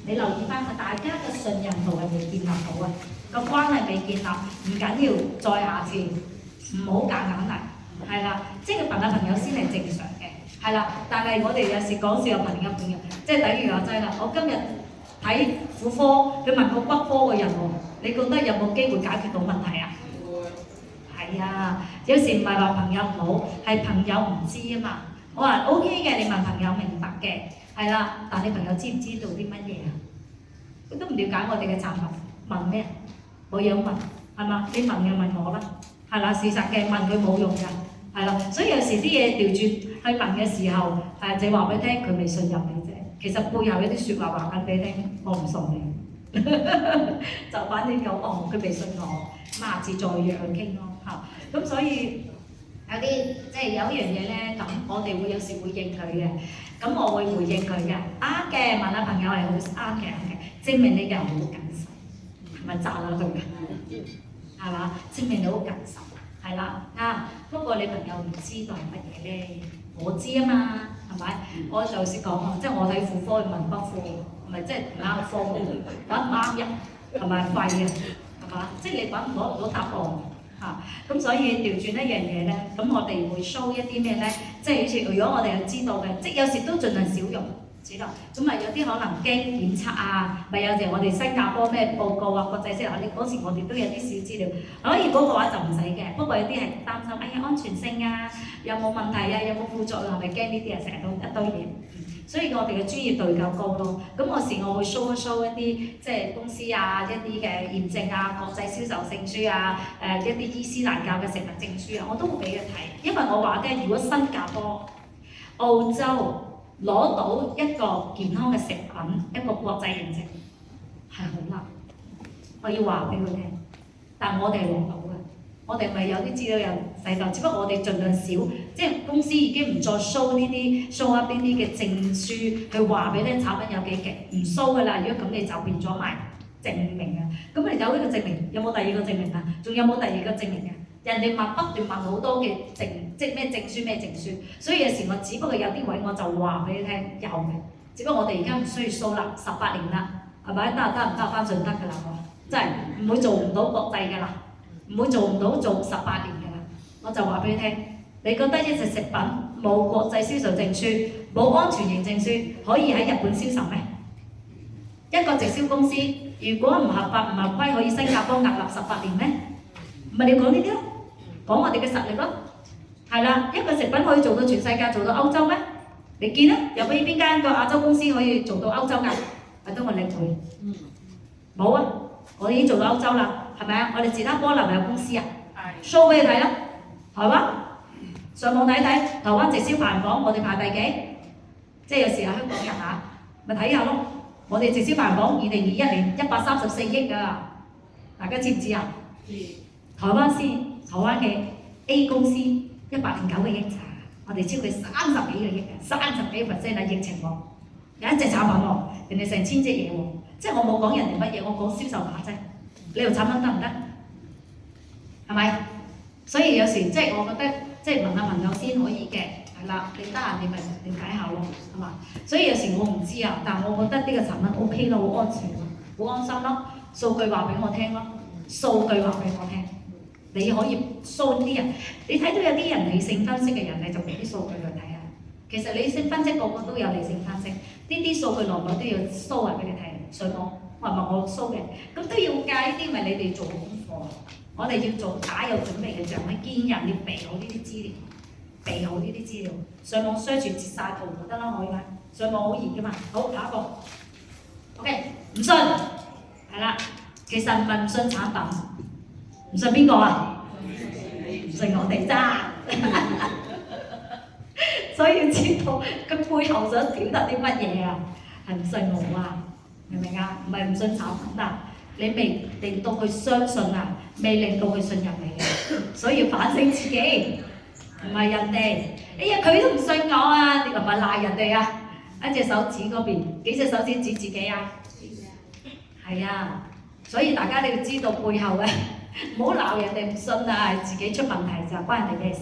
Speaker 1: 你留意翻，大家嘅信任度係未建立好啊，個關係未建立，唔緊要，再下次唔好夾硬嚟，係啦，即係問下朋友先係正常嘅，係啦。但係我哋有時講笑有朋友，即係等於話齋啦，我今日睇婦科，佢問個骨科嘅人喎，你覺得有冇機會解決到問題啊？係啊，有時唔係話朋友唔好，係朋友唔知啊嘛。我話 OK 嘅，你問朋友明白嘅，係啦。但你朋友知唔知道啲乜嘢啊？佢都唔了解我哋嘅產品，問咩？冇嘢問，係嘛？你問就問我啦，係啦。事實嘅問佢冇用㗎，係啦。所以有時啲嘢調轉去問嘅時候，就話俾你聽，佢未信任你啫。其實背後有啲説話話緊俾你聽，我唔信你，就反正講哦，佢未信我，下次再約佢傾咯嚇。咁所以有啲即係有一樣嘢咧，咁我哋會有時會應佢嘅，咁我會回應佢嘅，啱嘅，問下朋友係好啱嘅，證明你嘅人好謹慎，係咪讚下佢嘅？係嘛？證明你好謹慎，係啦啱。不過你朋友唔知道係乜嘢咧，我知啊嘛。係咪？我就識講啊，即係我睇婦科去問北科，咪即係唔啱科目，揾唔啱人，係咪廢嘅？係嘛？即係你揾唔到答案嚇。咁所以調轉一樣嘢咧，咁我哋會 show 一啲咩咧？即係好似如果我哋係知道嘅，即係有時都盡量少用，知道。咁啊有啲可能驚檢測啊，咪有時我哋新加坡咩報告啊，國際先嗰時我哋都有啲小資料，可以嗰個話就唔使嘅。不過有啲係擔心，哎呀安全性啊，有冇問題啊，有冇副作用，係咪驚呢啲啊？成日都一堆嘢。所以我哋嘅專業度夠高咯。咁有時我會 show 一啲即係公司啊，一啲嘅驗證啊，國際銷售證書啊，一啲伊斯蘭教嘅食物證書啊，我都會俾佢睇。因為我話咧，如果新加坡、澳洲攞到一個健康嘅食品，一個國際認證係好難。我要話俾佢聽，但我哋係攞到嘅。我哋咪有啲資料有細到，只不過我哋盡量少，即係公司已經唔再 show 呢啲 show up 呢啲嘅證書，去話俾你產品有幾勁，唔 show 噶啦。如果咁你就變咗賣證明啊。咁你有呢個證明，有冇第二個證明啊？仲有冇第二個證明啊？人哋問不斷問好多嘅證，即係咩證書咩證書。所以有時我只不過有啲位我就話俾你聽有嘅，只不過我哋而家唔需要 show 啦，18年啦，係咪？得唔得翻順德㗎啦？真係唔會做唔到國際㗎啦。唔會做唔到做18年㗎啦，我就話俾你聽，你覺得一隻食品冇國際銷售證書、冇安全認證書，可以喺日本銷售咩？一個直銷公司如果唔合法唔合規，可以新加坡屹立18年咩？咪你講呢啲咯，講我哋嘅實力咯，係啦，一個食品可以做到全世界，做到歐洲咩？你見啦，有邊間個亞洲公司可以做到歐洲㗎？係得我領會，冇啊，我已經做到歐洲啦。係咪啊？我哋自他波蘭有公司啊 ，show 俾你睇啦。台灣上網睇睇，台灣直銷排行榜我哋排第幾？即係有時候香港人嚇，咪睇下咯。我哋直銷排行榜2021年134億㗎，大家知唔知啊？台灣嘅 A 公司109個億咋，我哋超過30幾個億嘅，30幾%啊！疫情喎，有一隻產品喎，人哋成千隻嘢喎，即係我冇講人哋乜嘢，我講銷售額啫。你條產品得唔得？係咪？所以有時即係我覺得，即係問下朋友先可以嘅，係啦。你得閒你咪了解下咯，係嘛？所以有時我唔知啊，但我覺得呢個產品 OK 咯，好安全咯，好安心咯。數據話俾我聽咯，數據話俾我聽。你可以 show 啲人，你睇到有啲人理性分析嘅人，你就俾啲數據佢睇下。其實理性分析個個都有理性分析，呢啲數據來來都要 show 下俾你睇，上網。係咪我 show 嘅？咁都要計呢啲，咪你哋做功課。我哋要做打有準備嘅仗，去見人要備好呢啲資料，備好呢啲資料，上網 search 截晒圖就得啦，可以嗎？上網好易噶嘛。好，下一個。OK， 唔信係啦，其實唔係唔信產品，唔信邊個啊？唔信我哋咋？所以要知道佢背後想表達啲乜嘢啊？係唔信我啊？明唔明啊？唔係唔信產品啊！你未令到佢相信啊，未令到佢信任你嘅，所以要反省自己，唔係人哋。哎呀，佢都唔信我啊！你係咪賴人哋啊？一隻手指嗰邊，幾隻手指指自己啊？係啊，所以大家你要知道背後嘅，唔好鬧人哋唔信啊，係自己出問題就關人哋咩事？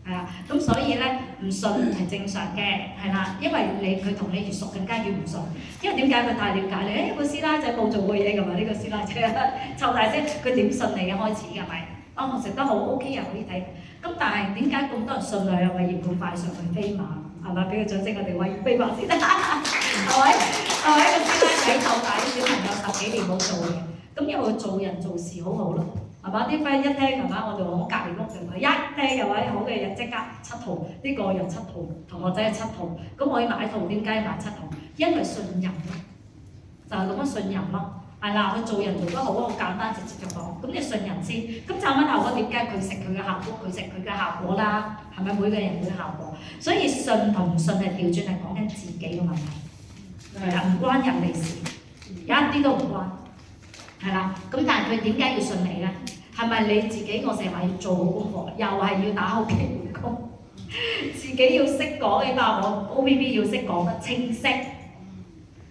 Speaker 1: 係啊，咁所以咧唔信係正常嘅，係啦，因為佢同你越熟更加越唔信，因為點解佢太了解你？個師奶仔冇做過嘢㗎嘛，呢個師奶仔湊大聲，佢點信你嘅開始㗎咪？我食得好 OK 啊，可以睇。咁但係點解咁多人信佢係咪要咁快上去飛馬？係咪？俾個掌聲我哋為飛馬先，係咪？係咪？個師奶仔湊大啲小朋友10幾年冇做嘢，咁因為佢做人做事好好咯。係嘛？啲 friend 一聽係嘛？我哋我隔離屋就話一聽又話好嘅嘢即刻7套，呢個又7套，同學仔係7套，咁我要買套點解要買7套？因為信任咯，就係咁樣信任咯。係啦，佢做人做得好，好簡單直接就講。咁你信任先，咁產品效果點解佢食佢嘅效果，佢食佢嘅效果啦？係咪每個人每個效果？所以信同唔信係調轉係講緊自己嘅問題，係啦，唔關人哋事，一啲都唔關。係啦，咁但係佢點解要信你咧？係咪你自己？我成日話要做好功課，又係要打好基本功，自己要識講，起碼我 OBB 要識講得清晰，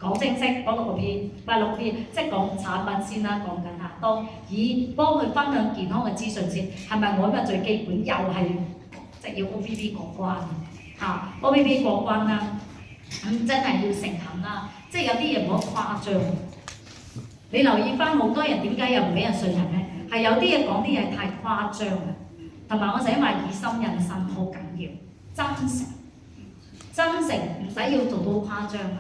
Speaker 1: 講清晰，講6個 P， 唔係6 P， 即係講產品先啦，講緊嚇，當以幫佢分享健康嘅資訊先，係咪我今日最基本又係即係要 OBB 過關嚇，OBB 過關啦，咁真係要誠懇啦，即係有啲嘢唔好誇張。你留意翻好多人點解又唔俾人信任咧？係有啲嘢講啲嘢太誇張啦，同埋我成日話以心印心好緊要，真誠，真誠唔使要做到誇張啊，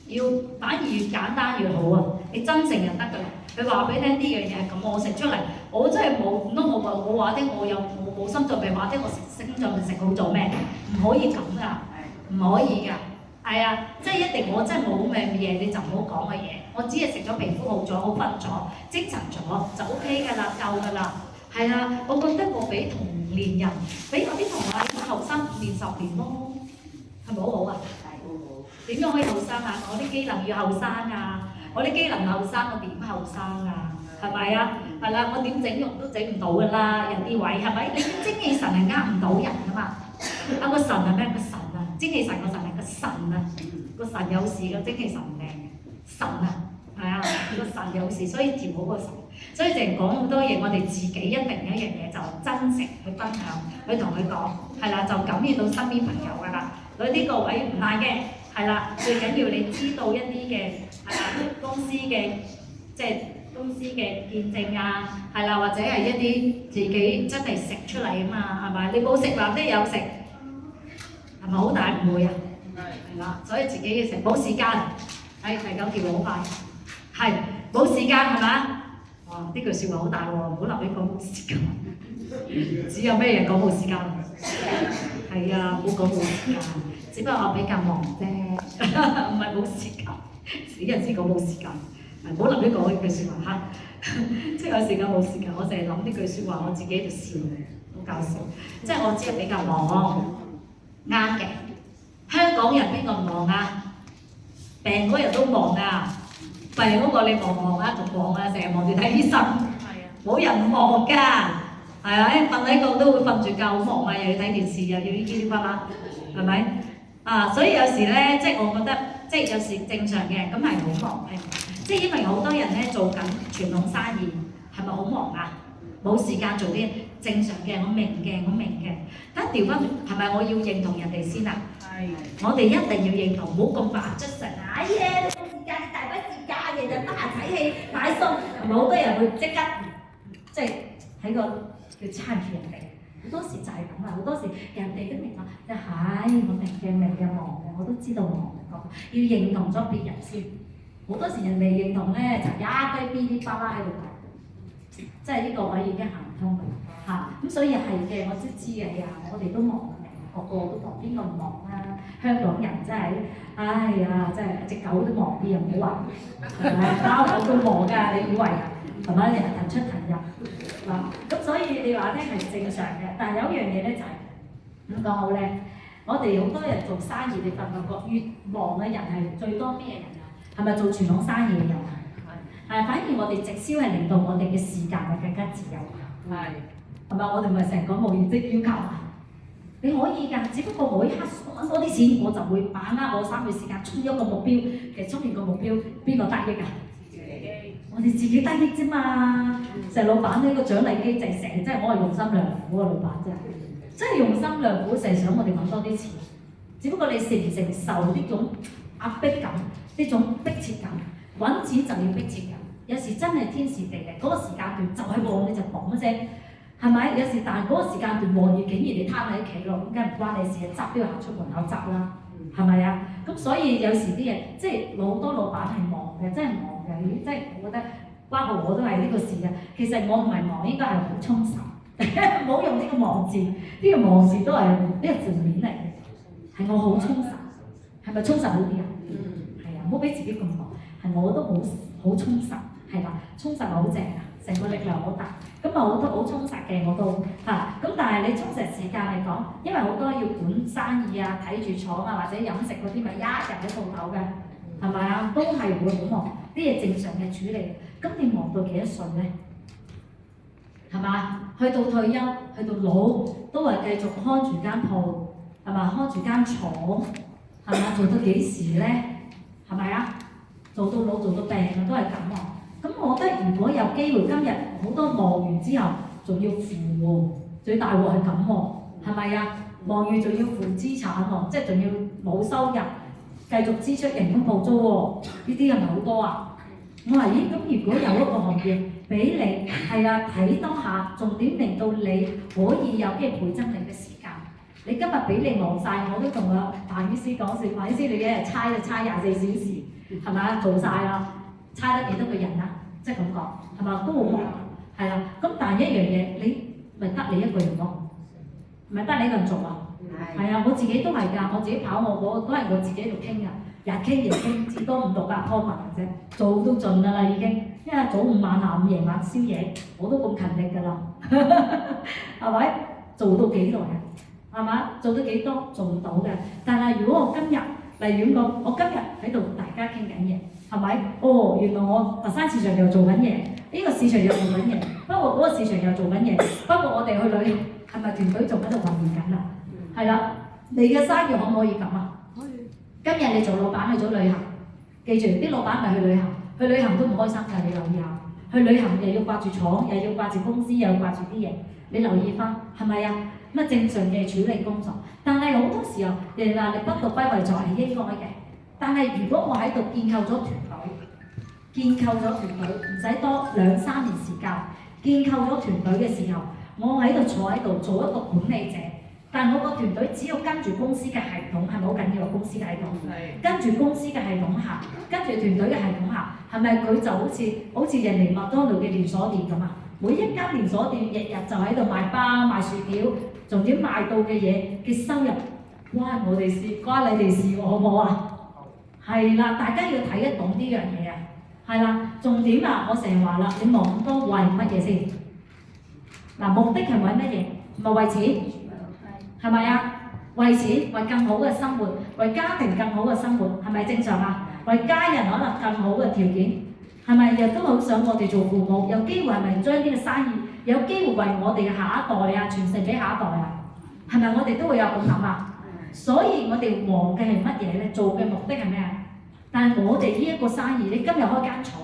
Speaker 1: 要反而越簡單越好啊！你真誠就得㗎啦。佢話俾你聽呢樣嘢係咁，我食出嚟，我真係冇，唔通我話啲我有冇心臟病，話啲我食心臟病食好做咩？唔可以咁㗎，唔可以㗎。係啊，即係一定我真係冇咩嘢你就唔好講嘅嘢，我只係食咗皮膚好咗、好瞓咗、精神咗就 OK 㗎啦，夠㗎啦。係啊，我覺得我比同年人，比我啲同學後生5年10年咯，係咪好好啊？係好好。點樣可以後生啊？我啲機能要後生啊！我啲機能後生，我點後生啊？係咪啊？係啦，我點整容都整唔到㗎啦，有啲位係咪？你啲精氣神係呃唔到人㗎嘛？啊個神係咩？個神啊，精氣神個神係個神啊，個神有事個精氣神唔靚嘅神啊，係啊，個神有事，所以調好個神。所以淨係講好多嘢，我哋自己一定有一樣嘢就真誠去分享，去同佢講，係啦，就感染到身邊朋友㗎啦。佢呢個位唔難嘅，係啦，最緊要你知道一啲嘅係啦公司嘅即係公司嘅見證啊，係啦，或者係一啲自己真係食出嚟啊嘛，係咪？你冇食或者有食，係咪好大誤會啊？係啦，所以自己要食，冇時間，係第9條好快，係冇時間係嘛？哇！呢句説話好大喎，唔好立亂講冇時間，只有咩人講冇時間？係啊，唔好講冇時間，只不過我比較忙啫，唔係冇時間，死人先講冇時間，唔好立亂講呢句説話嚇。即係有時間冇時間，我成日諗呢句説話，我自己喺度笑，好搞笑。即係我只係比較忙，啱嘅。香港人邊個唔忙啊？病嗰日都忙啊！病嗰個你忙唔忙啊？仲忙啊！成日忙住睇醫生，冇人唔忙㗎，係啊！瞓喺度都會瞓住覺，好忙啊！又要睇電視，又要呢啲啦啦，係咪？啊！所以有時咧，即係我覺得，即係有時正常嘅，咁係好忙嘅。即係因為好多人咧做緊傳統生意，係咪好忙啊？冇時間做啲正常嘅，我明嘅，我明嘅。但調翻轉，係咪我要認同人哋先啊？係。我哋一定要認同，唔好咁白出神啊！哎呀，冇時間，大把時間，日日得閒睇戲買餸，係咪好多人會即刻即係喺個叫撐住人哋？好多時就係咁啊！好多時人哋都明白，就係我明嘅，明嘅忙嘅，我都知道忙嘅講，要認同咗別人先。好多時人哋認同咧，就一堆嗶哩吧啦喺度講，即係呢個位已經行唔通㗎嚇。咁所以係嘅，我都知嘅呀，我哋都忙嘅，個個都忙，邊個唔忙啊？香港人真係，哎呀，真係隻狗都忙啲，又唔好話，係咪？貓狗都忙㗎，你以為啊？係咪？日日騰出騰入嗱，咁所以你話聽係正常嘅，但係有一樣嘢咧就係點講好咧？我哋好多人做生意，你發唔發覺越忙嘅人係最多咩人啊？係咪做傳統生意嘅人啊？係，反而我哋直銷係令到我哋嘅時間係更加自由。係咪？我哋咪成日講無業績要求啊？你可以㗎，只不過我一刻揾多啲錢，我就會把握我3個月時間衝一個目標。其實衝完個目標，邊個得益啊？我哋自己得益啫嘛。成老闆呢個獎勵機制，成日真係我係用心良苦啊！老闆真係用心良苦，成日想我哋揾多啲錢。只不過你承唔承受呢種壓迫感、呢種迫切感？揾錢就要迫切感。有時真係天時地利，嗰個時間段就係旺你就講啫。係咪？有時但係嗰個時間段旺熱，竟然你攤喺屋企咯，咁梗係唔關你事啊！執都要行出門口執啦，係咪啊？咁所以有時啲嘢即係好多老闆係忙嘅，真係忙嘅。即係我覺得包括我都係呢個事嘅。其實我唔係忙，應該係好充實。唔好用呢個忙字，呢個忙字都係呢個負面嚟嘅。係我好充實，係咪充實好啲啊？係啊，唔好俾自己咁忙。係我都好充實，係啦，充實係好正啊！成個力量好大，咁啊我都好充實嘅，我都嚇。咁但係你充實時間嚟講，因為好多要管生意啊、睇住廠啊或者飲食嗰啲，咪一日喺鋪頭嘅，係咪啊？都係會好忙，啲嘢正常嘅處理。咁你忙到幾多歲咧？係嘛？去到退休，去到老，都係繼續看住間鋪，係嘛？看住間廠，係嘛？做到幾時咧？係咪啊？做到老做到病啊，都係咁啊！咁我覺得如果有機會，今日好多忙完之後，仲要負喎，最大鑊係咁喎，係咪啊？忙完仲要負資產喎，即係仲要冇收入，繼續支出人工鋪租喎，呢啲係咪好多啊？我話咦，咁如果有一個行業俾你係啊睇當下，重點令到你可以有機會倍增你嘅時間。你今日俾你忙晒，我都同阿彭醫師講笑，彭醫師你一日差就差24小時，係咪啊？做晒啦。差得幾多個人啊？即係咁講，係嘛？都好忙，係啦。咁但係一樣嘢，你咪得你一個人咯，唔係得你一個人做啊？係啊，我自己都係㗎，我自己跑我都係我自己喺度傾㗎，日傾夜傾，至多5到8湯文嘅啫，做到盡㗎啦已經。因為早午晚下午夜晚宵夜，我都咁勤力㗎啦，係咪？做到幾耐啊？係嘛？做到幾多？做唔到嘅。但係如果我今日，例如講，我今日喺度大家傾緊嘢。係咪？哦，原來我佛山市場又做緊嘢，呢個市場又做緊嘢，不過嗰個市場又做緊嘢。不過我哋去旅行係咪團隊仲喺度運營緊啊？係啦，你嘅生意可唔可以咁啊？可以。今日你做老闆去咗旅行，記住啲老闆咪去旅行，去旅行都唔開心㗎，你留意下。去旅行又要掛住廠，又要掛住公司，又要掛住啲嘢，你留意翻係咪啊？咁啊正常嘅處理工作，但係好多時候人哋話你不到歸位就係應該嘅。但係如果我喺度建構咗團隊，唔使多2-3年時間，建構咗團隊嘅時候，我喺度坐喺度做一個管理者，但我個團隊只要跟住公司嘅系統，係咪好緊要？公司嘅系統，跟住公司嘅系統行，跟住團隊嘅系統行，係咪佢就好似人哋麥當勞嘅連鎖店咁啊？每一間連鎖店日日就喺度賣包賣薯條，重點賣到嘅嘢嘅收入關我哋事，關你哋事喎，好唔好啊？係啦，大家要睇得懂呢樣嘢啊！係啦，重點啊，我成日話啦，你忙咁多為乜嘢先？嗱，目的係為乜嘢？唔係為錢，係咪啊？為錢，為更好嘅生活，為家庭更好嘅生活，係咪正常啊？為家人可能更好嘅條件，係咪？亦都好想我哋做父母，有機會係咪將呢個生意有機會為我哋嘅下一代啊傳承俾下一代啊？係咪我哋都會有咁諗啊？所以我哋忙嘅係乜嘢咧？做嘅目的係咩啊？但係我哋呢一個生意，你今日開間廠，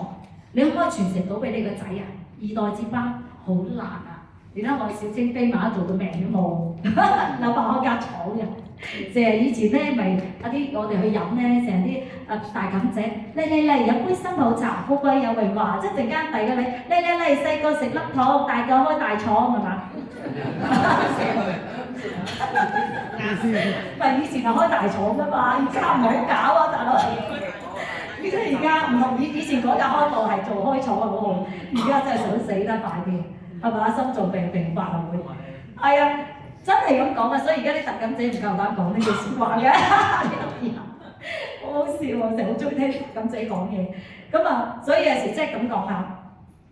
Speaker 1: 你可唔可以傳承到俾你個仔啊？2代接班好難啊！你睇我小青飛馬做到命都冇，諗下開間廠嘅，成日以前咧咪啲我哋去飲咧，成日啲大妗姐嚟飲杯新抱茶，富貴有榮華，即係陣間遞個你嚟細個食粒糖，大個開大廠係嘛？咪以前係開大廠㗎嘛，而家唔好搞啊大佬！而家唔同以前嗰隻開鋪係做開廠啊好好，而家真係想死得快啲。係咪？心臟病病發啊會，係啊，真係咁講啊！所以而家啲特感者唔夠膽講呢句説話嘅，好好笑喎！成日好中意聽特感者講嘢，咁啊，所以有時真係咁講啊。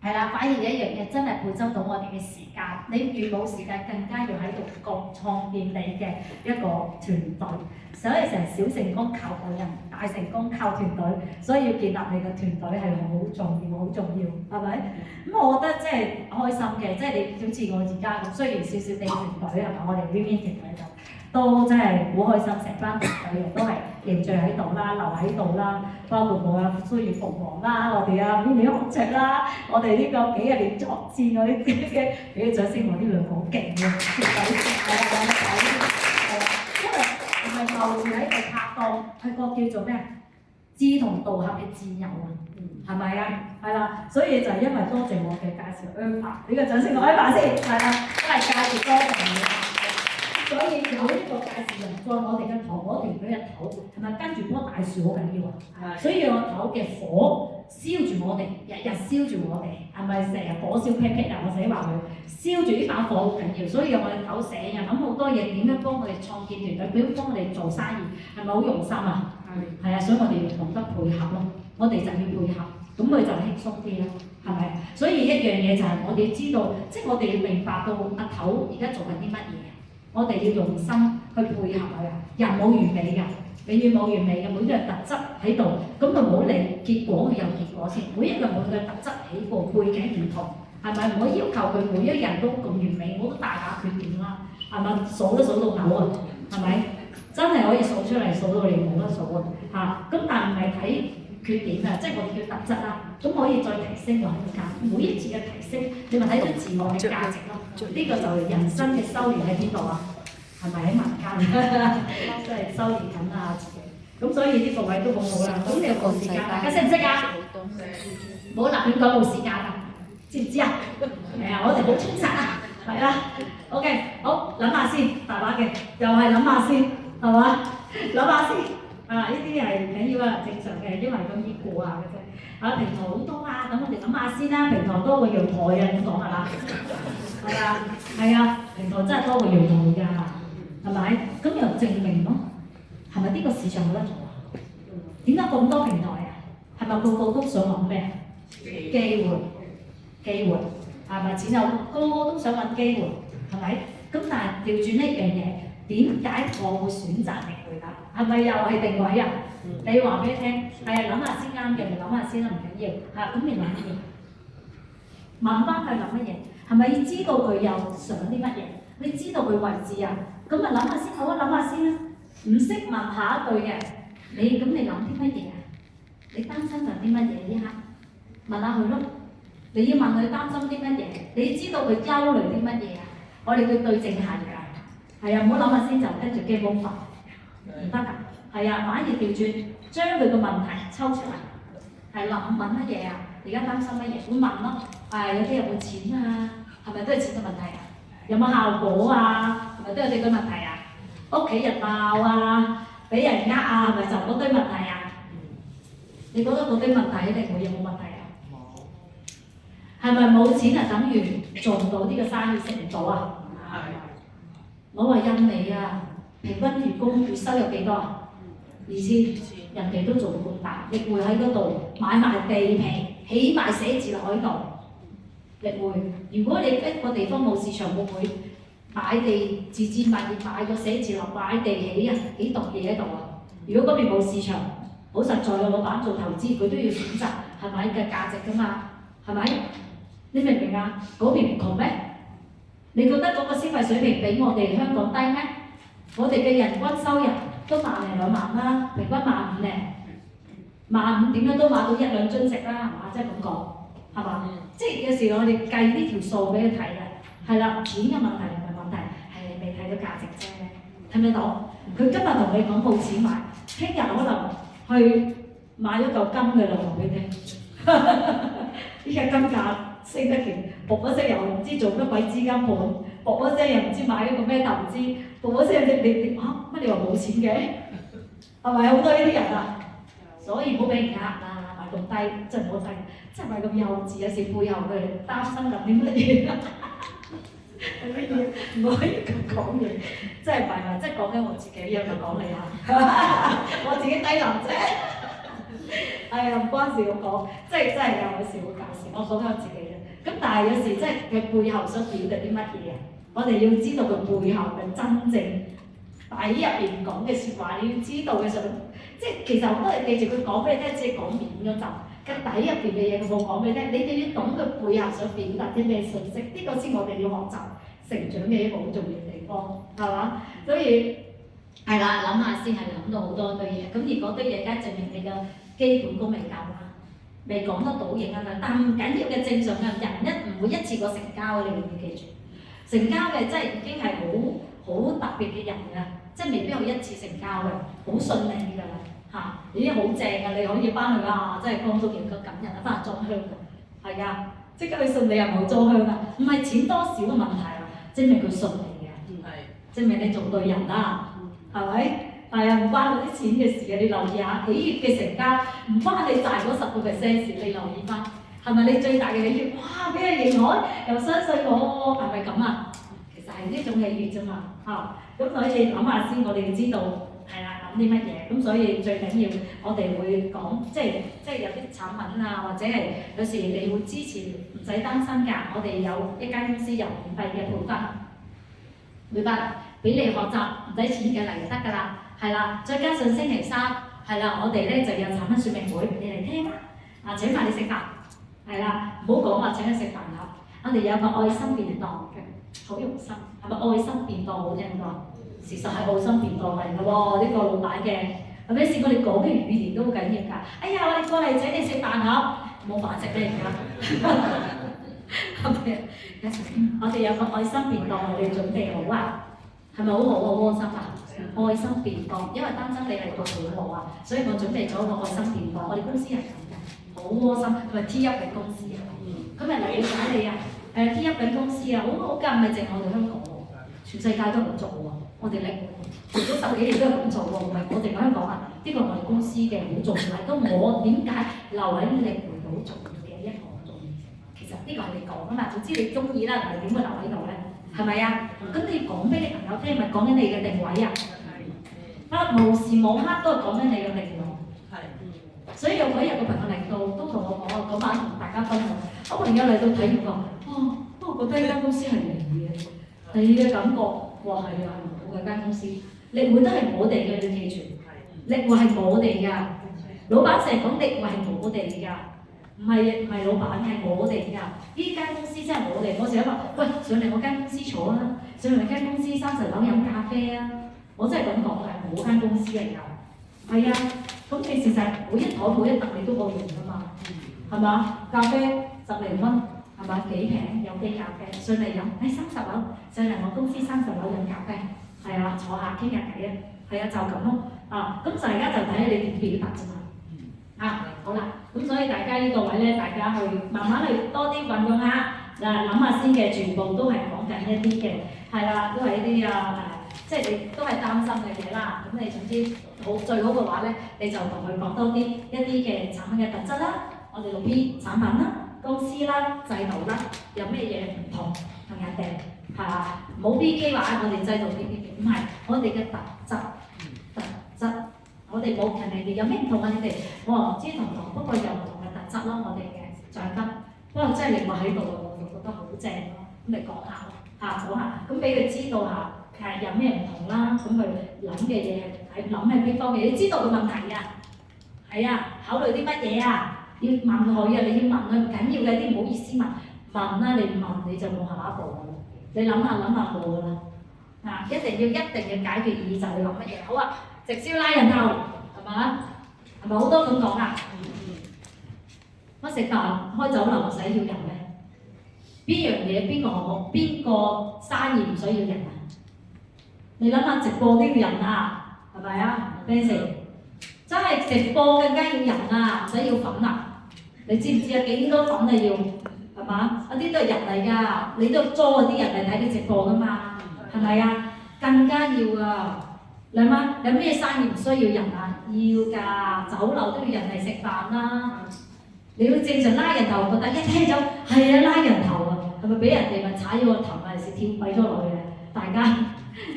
Speaker 1: 係啦，反而有一樣嘢真係配周到我哋嘅時間，你越冇時間，更加要喺度創建你嘅一個團隊。所以成日小成功靠個人，大成功靠團隊，所以要建立你嘅團隊係好重要，好重要，係咪？咁我覺得即係開心嘅，即係你好似我而家咁，雖然少少地團隊係咪？我哋 Win Win 團隊就都真係好開心，成班團隊都係凝聚喺度啦，留喺度啦，包括我啊蘇月鳳凰啦，我哋啊 Winnie 紅雀啦，我哋呢個幾日連作戰嗰啲嘅，俾啲掌聲我呢兩個好勁嘅團隊，因為唔係舊住喺度拍檔，係個叫做咩啊？志同道合嘅戰友啊，係咪啊？係啦，所以就係因為多謝我嘅介紹 Eva， 呢個掌聲我 Eva 先，係啦，都係介紹多謝你。所以有呢個介紹人，再我哋嘅陀火團隊嘅頭，係咪跟住棵大樹好緊要啊？所以個頭嘅火燒住我哋，日日燒住我哋，係咪成日火燒劈劈啊？我成日話佢燒住呢把火好緊要，所以我哋頭成日諗好多嘢，點樣幫我哋創建團隊，點樣幫我哋做生意，係咪好用心啊？係啊，所以我哋要懂得配合咯，我哋就要配合，咁佢就輕鬆啲啦，係咪？所以一樣嘢就係我哋知道，即係我哋要明白到阿頭而家做緊啲乜嘢。我哋要用心去配合佢啊！人冇完美㗎，永遠冇完美嘅，每一個特質喺度，咁就唔好理結果，佢有結果先。每一個每個特質起步背景唔同，係咪？唔好要求佢每一人都咁完美，我都大把缺點啦，係咪？數都數到嘔啊，係咪？真係可以數出嚟，數到你冇得數啊！嚇，咁但係唔係睇缺點啊，即係我哋叫特質啦，咁可以再提升落去㗎。每一次嘅提升，你咪睇到自我嘅價值咯。呢個就係人生嘅修練喺邊度啊？係咪喺民間？即係修練緊啊自己。咁所以呢個位都好好啦。咁你有冇時間？大家識唔識啊？唔好立亂講冇時間啊！知唔知啊？係啊，我哋好充實啊！係啦 ，OK， 好諗下先，大把嘅，又係諗下先，係嘛？諗下先。啊！呢啲係唔緊要啊，正常嘅，因為咁易過下嘅啫。啊，平台好多啊，咁我哋諗下先啦。平台多過陽台啊，咁講係嘛？係啊，係啊，平台真係多過陽台㗎，係咪？咁又證明咯，係咪呢個市場冇得做啊？點解咁多平台啊？係咪個個都想揾咩？機會，係咪？錢有個個都想揾機會，係咪？咁但係調轉呢樣嘢，點解我會選擇定位啦？係咪又係定位啊？你話俾佢聽，係啊，諗下先啱嘅，咪諗下先啦，唔緊要嚇。咁你諗乜嘢？問翻佢諗乜嘢？係咪知道佢又想啲乜嘢？你知道佢位置啊？咁咪諗下先，好啊，諗下先啦。唔識問下一句嘅，你諗啲乜嘢啊？你擔心緊啲乜嘢呢刻？問下佢咯。你要問佢擔心啲乜嘢？你知道佢憂慮啲乜嘢啊？我哋要對症下藥。係啊，唔好諗下先就跟住驚懵法，唔得㗎。係啊，反而調轉，將佢個問題抽出嚟，係諗問乜嘢啊？而家擔心乜嘢？會問咯。有啲有冇錢啊？係咪都係錢嘅問題啊？有冇效果啊？係咪都有呢個問題啊？屋企人鬧啊，俾人呃啊，係咪就嗰堆問題啊？你覺得嗰堆問題一定會有冇問題啊？冇。係咪冇錢啊？等於做唔到呢個生意，食唔到啊？我話印尼啊，平均員工月收入幾多啊？2000，人哋都做到咁大，亦會喺嗰度買埋地皮，起埋寫字樓喺度，亦會。如果你一個地方冇市場，會唔會買地自置物業買個寫字樓，買地起啊幾棟嘢喺度啊？如果嗰邊冇市場，好實在嘅老闆做投資，佢都要選擇係咪嘅價值㗎嘛？係咪？你明唔明啊？嗰邊唔窮咩？你覺得嗰個消費水平比我哋香港低咩？我哋嘅人均收入都1萬零2萬啦，平均15000零，15000點樣都買到1兩樽食啦，係嘛？即係咁講，係嘛？即係有時我哋計呢條數俾佢睇嘅，係啦，錢嘅問題唔係問題，係你未睇到價值啫，聽唔聽到？佢今日同你講冇錢買，聽日可能去買咗嚿金嘅啦，話俾你聽。呢個金價升得勁，噗一聲又唔知做乜鬼資金盤，噗一聲又唔知買咗個咩投資，噗一聲你嚇乜你話冇錢嘅？係咪好多呢啲人啊？所以唔好俾人呃啦，買咁低真係唔好睇，真係買咁幼稚，有時背後佢哋擔心緊啲乜嘢？唔可以咁講嘢，真係唔係話，即係講緊我自己，又唔講你啊，我自己低能啫。係啊，唔關事，我講，即係真係有笑好搞笑，我講緊我自己啫。咁但係有時即係佢背後想表達啲乜嘢啊？我哋要知道佢背後嘅真正喺入邊講嘅説話，你要知道嘅時候，即係其實我都係記住佢講俾你聽，只係講面嗰陣，個底入邊嘅嘢佢冇講俾你聽，你哋要懂佢背後想表達啲咩信息，呢個先我哋要學習成長嘅一個好重要嘅地方，係嘛？所以係啦，諗下先係諗到好多堆嘢，咁而嗰堆嘢梗係證明你嘅基本功未夠啦，未講得到影響力，但唔緊要嘅，正常嘅人唔會一次過成交嘅，你要記住。成交嘅真係已經係好特別嘅人㗎，即係未必有一次成交嘅，好順利㗎啦嚇，已經好正㗎，你可以翻去啊，真係幫到幾個感人啊，翻去裝香㗎，係啊，即刻去信你又冇裝香啊，唔係錢多少嘅問題啊，證明佢順利嘅，證明你做對人啦，係咪？係啊，唔關嗰啲錢嘅事嘅，你留意下喜悅嘅成交，唔關你賺嗰10%事，你留意翻。係咪你最大嘅喜悅？哇！俾人認可，又相信我，係咪咁啊？其實係呢種喜悅啫嘛，嚇！咁所以諗下先，我哋要知道係啦，諗啲乜嘢？咁所以最緊要我哋會講，即係有啲產品啊，或者係有時你會支持，唔使擔心㗎。我哋有一間公司有免費嘅培訓，每班俾你學習，唔使錢嘅嚟就得㗎啦，係啦。再加上星期三係啦，我哋咧就有產品説明會，你嚟聽啦，啊請埋你食飯。係啦，唔好講話請佢食飯盒，我哋有個愛心便當嘅，好用心，係咪愛心便當好聽啩？事實係愛心便當嚟嘅喎，呢個老闆嘅，係咪先？我哋講嘅語言都好緊要㗎。哎呀，我哋過嚟請你食飯盒，冇飯食俾你㗎，係咪？我哋有個愛心便當，我哋準備好啊，係咪好好啊？窩心啊！愛心便當，因為擔心你嚟到肚餓啊，所以我準備咗個愛心便當，我哋公司係咁嘅。好窩心，佢係 T1 嘅公司啊，佢咪理解你啊，T1 嘅公司啊，好好㗎，唔係淨係我哋香港喎，全世界都咁做喎，我哋力做咗10幾年都係咁做喎，唔係我哋香港啊，呢個我哋公司嘅好重要，都我點解留喺力回島做嘅一個重要，其實呢個係你講啊嘛，總之你中意啦，唔係點會留喺度咧？係咪啊？咁你講俾你朋友聽，咪講緊你嘅定位啊？無時無刻都係講緊你嘅定位。所以有嗰日個朋友嚟到，都同我講啊，嗰晚同大家分享，我朋友嚟到睇完話，我覺得呢間公司係你嘅感覺，話係啊，係我嘅間公司，力會都係我哋嘅，你記住，力會係我哋㗎，老闆成日講力會係我哋㗎，唔係老闆係我哋㗎，呢間公司真係我哋，我成日話，喂，上嚟我間公司坐啦，上嚟間公司30樓飲咖啡啊，我真係咁講嘅，我間公司嚟㗎，係啊。咁你事實每一台每一凳你都可以用㗎嘛，係嘛？咖啡10零蚊，係嘛？幾平有機咖啡上嚟飲，喺30樓上嚟我公司30樓飲咖啡，係啊，坐下傾下偈啊，係啊，就咁咯，啊，咁大家就睇下你點表達啫嘛，啊，好啦，咁所以大家呢個位咧，大家去慢慢去多啲運用下，嗱諗下先嘅，全部都係講緊一啲嘅，係啦，都係一啲即係你都係擔心嘅嘢啦，咁你總之最好嘅話咧，你就同佢講多啲一啲嘅產品嘅特質啦，我哋6P產品啦、公司啦、制度啦，有咩嘢唔同同人哋係啊？冇 B 機話我哋制度 B 唔係，我哋嘅特質，我哋冇人哋有咩唔同啊？你哋我話唔知同唔同，不過有唔同嘅特質咯，我哋嘅獎金，不過真係另外喺度，我就覺得好正咯，咁你講下講下，咁俾佢知道下。係有咩唔同啦？咁佢諗嘅嘢係諗係邊方面？你知道個問題啊？係啊，考慮啲乜嘢啊？要問佢啊！你要問佢唔緊要嘅，啲唔好意思問啦，你唔問你就冇下一步㗎啦。你諗下冇㗎啦。嗱，一定要解決議就係諗乜嘢？好啊，直銷拉人頭係嘛？係咪好多咁講啊？乜食飯開酒樓唔使要人咩？邊樣嘢邊個項目邊個生意唔需要人啊？你諗下直播都要人啊，係咪啊？咩事？真係直播更加要人啊，唔使要粉啊！你知唔知啊？幾多粉啊要？係嘛？嗰啲都係人嚟㗎，你都要裝嗰啲人嚟睇你直播㗎嘛？係咪啊？更加要啊！你諗下，有咩生意唔需要人啊？要㗎，酒樓都要人嚟食飯啦。你要正常拉人頭，覺得一聽咗係啊拉人頭啊，係咪俾人哋咪踩咗個頭咪是跳鬼咗落去嘅，大家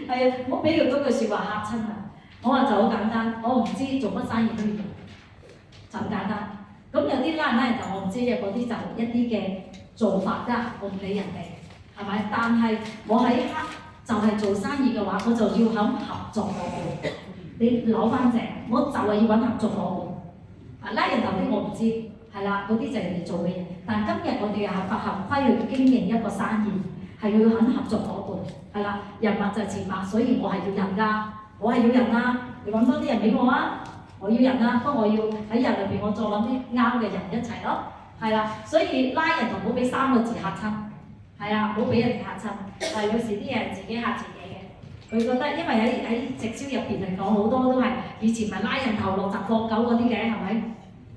Speaker 1: 係啊，唔好俾佢嗰句説話嚇親啊！我話就好簡單，我唔知做乜生意都要人，就咁簡單。咁有啲拉唔拉人就我唔知嘅，嗰啲就一啲嘅做法啫，我唔理人哋係咪？但係我喺就係做生意嘅話，我就要肯合作伙伴。你扭翻正，我就係要揾合作伙伴。拉人頭啲我唔知，係啦，嗰啲就係人哋做嘅嘢。但今日我哋係合規去經營一個生意，係要肯合作伙伴，係啦，人脈就係錢脈，所以我係要人㗎，我係要人啦，你揾多啲人俾我啊！我要人啦，不過我要喺人裏邊，我再揾啲啱嘅人一齊咯，係啦，所以拉人就唔好俾3個字嚇親，係啊，唔好俾人哋嚇親，係有時啲人自己嚇自己嘅，佢覺得因為喺直銷入邊嚟講，好多都係以前咪拉人頭落閘放狗嗰啲嘅，係咪？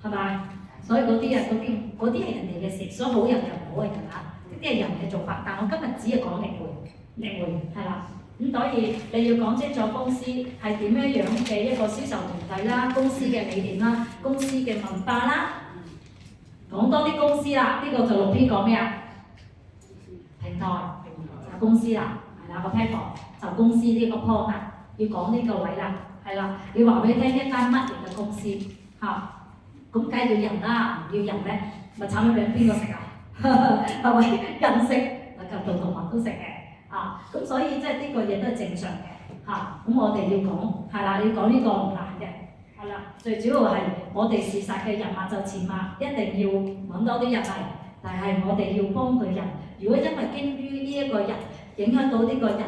Speaker 1: 係咪？所以嗰啲係人哋嘅事，所以好人就唔好嘅人嚇，呢啲係人嘅做法。但我今日只係講力會，係啦。咁所以你要講清楚公司係點樣嘅一個銷售團隊啦，公司嘅理念啦，公司嘅文化啦，講多啲公司啦。呢個就6篇講咩啊？平台就公司啦，係啦個 platform 就公司呢個 point 啦，要講呢個位啦，係啦，要話俾你聽一間乜嘢嘅公司嚇，咁梗係要人啦，唔要人咧，咪產品俾邊個食啊？係咪人食？及到動物都食嘅。咁所以即係呢個嘢都係正常嘅嚇。咁我哋要講係啦，要講呢個唔難嘅係啦。最主要係我哋事實嘅人脈就錢脈，一定要揾多啲人嚟。但係我哋要幫佢人。如果因為基於呢一個人影響到呢個人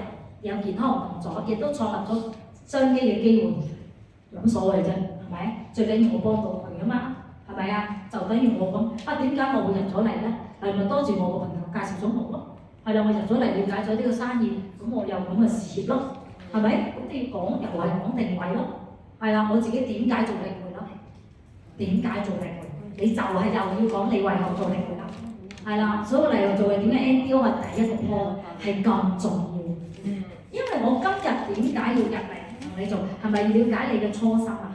Speaker 1: 有健康唔同咗，亦都創立咗商機嘅機會，有乜所謂啫？係咪？最緊要我幫到佢啊嘛，係咪啊？就等於我咁點解我會入咗嚟咧？係咪多謝我個朋友介紹咗我咯？係啦，我入咗嚟了解咗呢個生意，咁我有咁嘅事業咯，係咪？咁你講又係講定位咯，係啦，我自己點解做領匯咯？點解做領匯？你就係又要講你為何做領匯啦，係啦，所以嚟做嘅點解 NDO 係第一個 point 係咁重要，因為我今日點解要入嚟同你做？係咪要了解你嘅初心啊？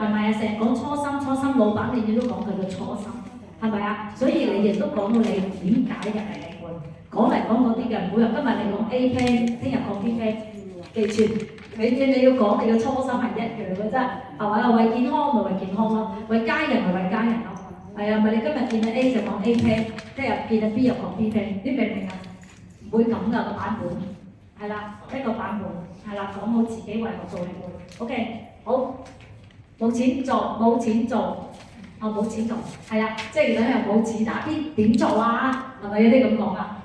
Speaker 1: 係咪啊？成日講初心，老闆你都講佢嘅初心，係咪啊？所以你亦都講到你點解入嚟領匯。講嚟講嗰啲嘅，唔好話今日你講 A plan， 聽日講 B plan， 記住，永遠你要講你嘅初心係一樣嘅啫，係咪啊？為健康咪為健康咯，為家人咪為家人咯，係啊，咪你今日見到 A 就講 A plan， 聽日見到 B 又講 B plan， 你明唔明啊？唔會咁㗎個版本，係啦，一個版本，係啦，講好自己為何做領匯 ，OK， 好，冇錢做，我冇錢做，係啊，即係你又冇錢打點做啊？係咪有啲咁講啊？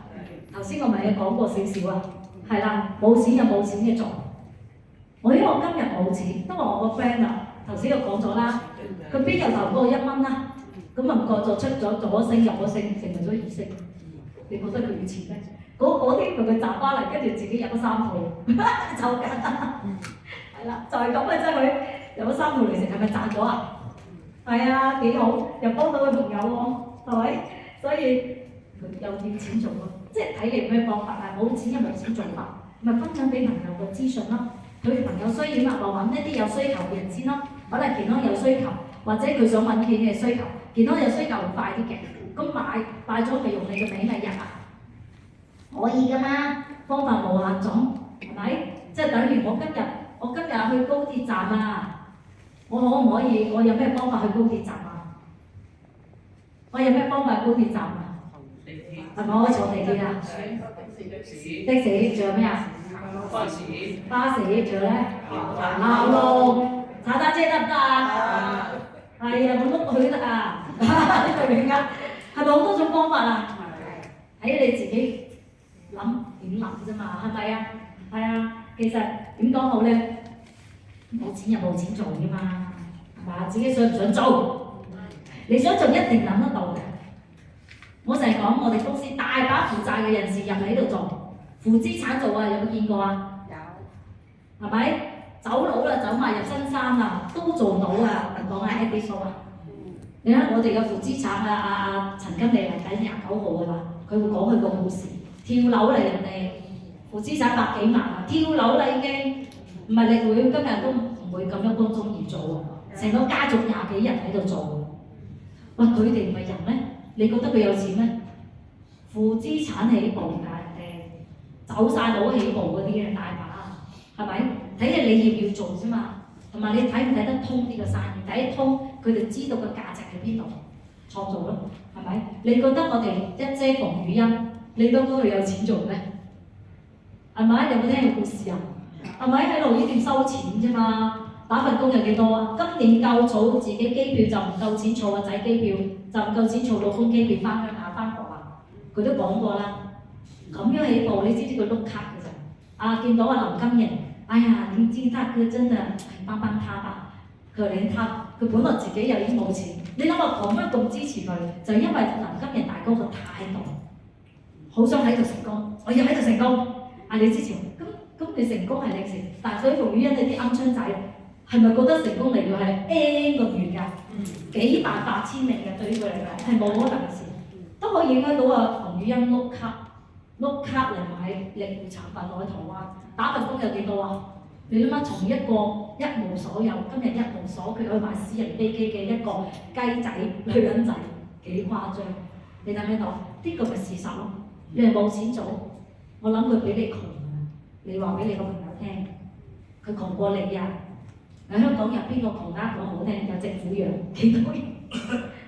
Speaker 1: 頭先我咪有講過少少啊，係啦，冇錢就冇錢嘅做。因為我今日冇錢，因為我個 friend 啊，頭先我講咗啦，佢邊有投過1蚊啦，咁啊個就出咗左升入咗升，成為咗2升。你覺得佢要錢咩？嗰啲佢賺翻嚟，跟住自己入咗3套，就簡單。係啦，就係咁嘅啫，佢入咗3套嚟食，係咪賺咗啊？係啊，幾好，又幫到佢朋友喎，係咪？所以佢又要錢做咯。即係睇你咩方法啊！冇錢又冇錢做法，咪分享俾朋友個資訊咯。佢朋友需要乜，我揾一啲有需求嘅人先咯。可能健康有需求，或者佢想揾錢嘅需求，健康有需求會快啲嘅。咁買咗咪用你嘅名咪入啊？可以㗎嘛，方法無限種，係咪？即係等於我今日去高鐵站啊，我可唔可以？我有咩方法去高鐵站啊？我有咩方法去高鐵站啊？係咪可以坐地鐵啊？的士，仲有咩啊？巴士，仲有咧？行路，踩單車得唔得啊？係啊，我碌去得啊！你明唔明啊？係咪好多種方法啊？睇你自己諗點諗啫嘛，係咪啊？係啊，其實點講好咧？冇錢又冇錢做㗎嘛，係嘛？自己想唔想做？你想做一定諗得到嘅。我成日講，我哋公司大把負債嘅人士入嚟呢度做，負資產做啊，有冇見過啊？有，係咪？走佬啦，走埋入新山啦，都做到啊！講下 Eddie 數啊，你睇我哋嘅負資產啊，陳經理嚟緊29號㗎啦，佢會講佢個故事，跳樓嚟人哋負資產100幾萬啊，跳樓啦已經，唔係你會今日都唔會咁一般中意做喎，成個家族20幾人喺度做，喂佢哋唔係人咩？你覺得佢有錢咩？負資產起步㗎人哋，走晒佬起步嗰啲嘅大把，係咪？睇下你要唔要做啫嘛。同埋你睇唔睇得通呢個生意？睇得通，佢哋知道個價值喺邊度，創造咯，係咪？你覺得我哋一姐馮雨欣，你覺得佢有錢做咩？係咪？你有冇聽過故事啊？係咪喺路依店收錢啫嘛？打份工有幾多啊？今年夠儲自己機票就唔夠錢儲個仔機票，就唔夠錢儲老公機票翻鄉下翻學啊！佢都講過啦，咁樣起步，你知唔知佢碌卡嘅咋？啊，見到啊林金瑩，哎呀，你知他佢真係幫幫他吧，可憐他，佢本來自己又已經冇錢，你諗下講乜咁支持佢，就係因為林金瑩大哥個態度，好想喺度成功，我要喺度成功，啊你支持我，咁你成功係你成，但係所以馮雨欣你啲鵪鶉仔。係咪覺得成功嚟到係 N 個月㗎？幾萬八千名嘅對於佢嚟講係冇可能嘅事，都可以影響到啊馮雨欣碌卡嚟買利戶產品落去台灣，打份工有幾多啊？你諗下，從一個一無所有，今日一無所缺去買私人飛機嘅一個雞仔女人仔，幾誇張？你睇唔睇到？呢個咪事實咯。你係冇錢做，我諗佢比你窮啊！你話俾你個朋友聽，佢窮過你啊！喺香港入邊個窮家講好聽，有政府養幾多人，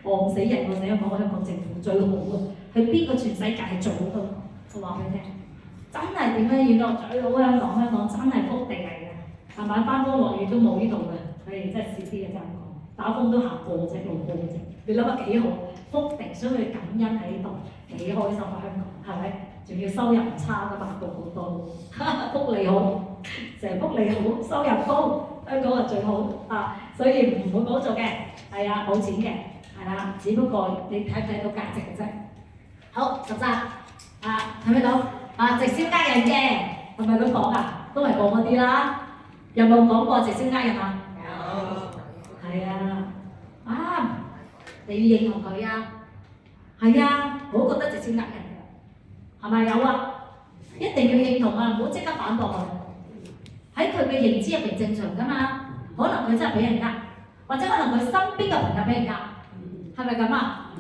Speaker 1: 餓死人。我成日講香港政府最好啊，去邊個全世界係做到？我話俾你聽，真係點樣要到最好香港？香港真係福地嚟嘅，係咪？翻風落雨都冇呢度嘅，真係少啲嘅真係講，打風都行過啫，路過啫。你諗下幾好，福地，所以佢感恩喺呢度，幾開心啊香港，係咪？仲要收入唔差㗎嘛，個好多，福利好，成福利好，收入高。香港係最好啊，所以唔會冇做嘅，係啊，冇錢嘅，係啦，只不過你睇唔睇到價值嘅啫。好，13啊，睇唔睇到啊？直銷呃人嘅，係咪咁講啊？都係講嗰啲啦，有冇講過直銷呃人啊？有。係啊，啊，你要認同佢啊？係啊，我覺得直銷呃人嘅，係咪有啊？一定要認同啊，唔好即刻反駁佢。喺佢嘅認知入邊正常㗎嘛，可能佢真係俾人呃，或者可能佢身邊嘅朋友俾人呃，係咪咁啊？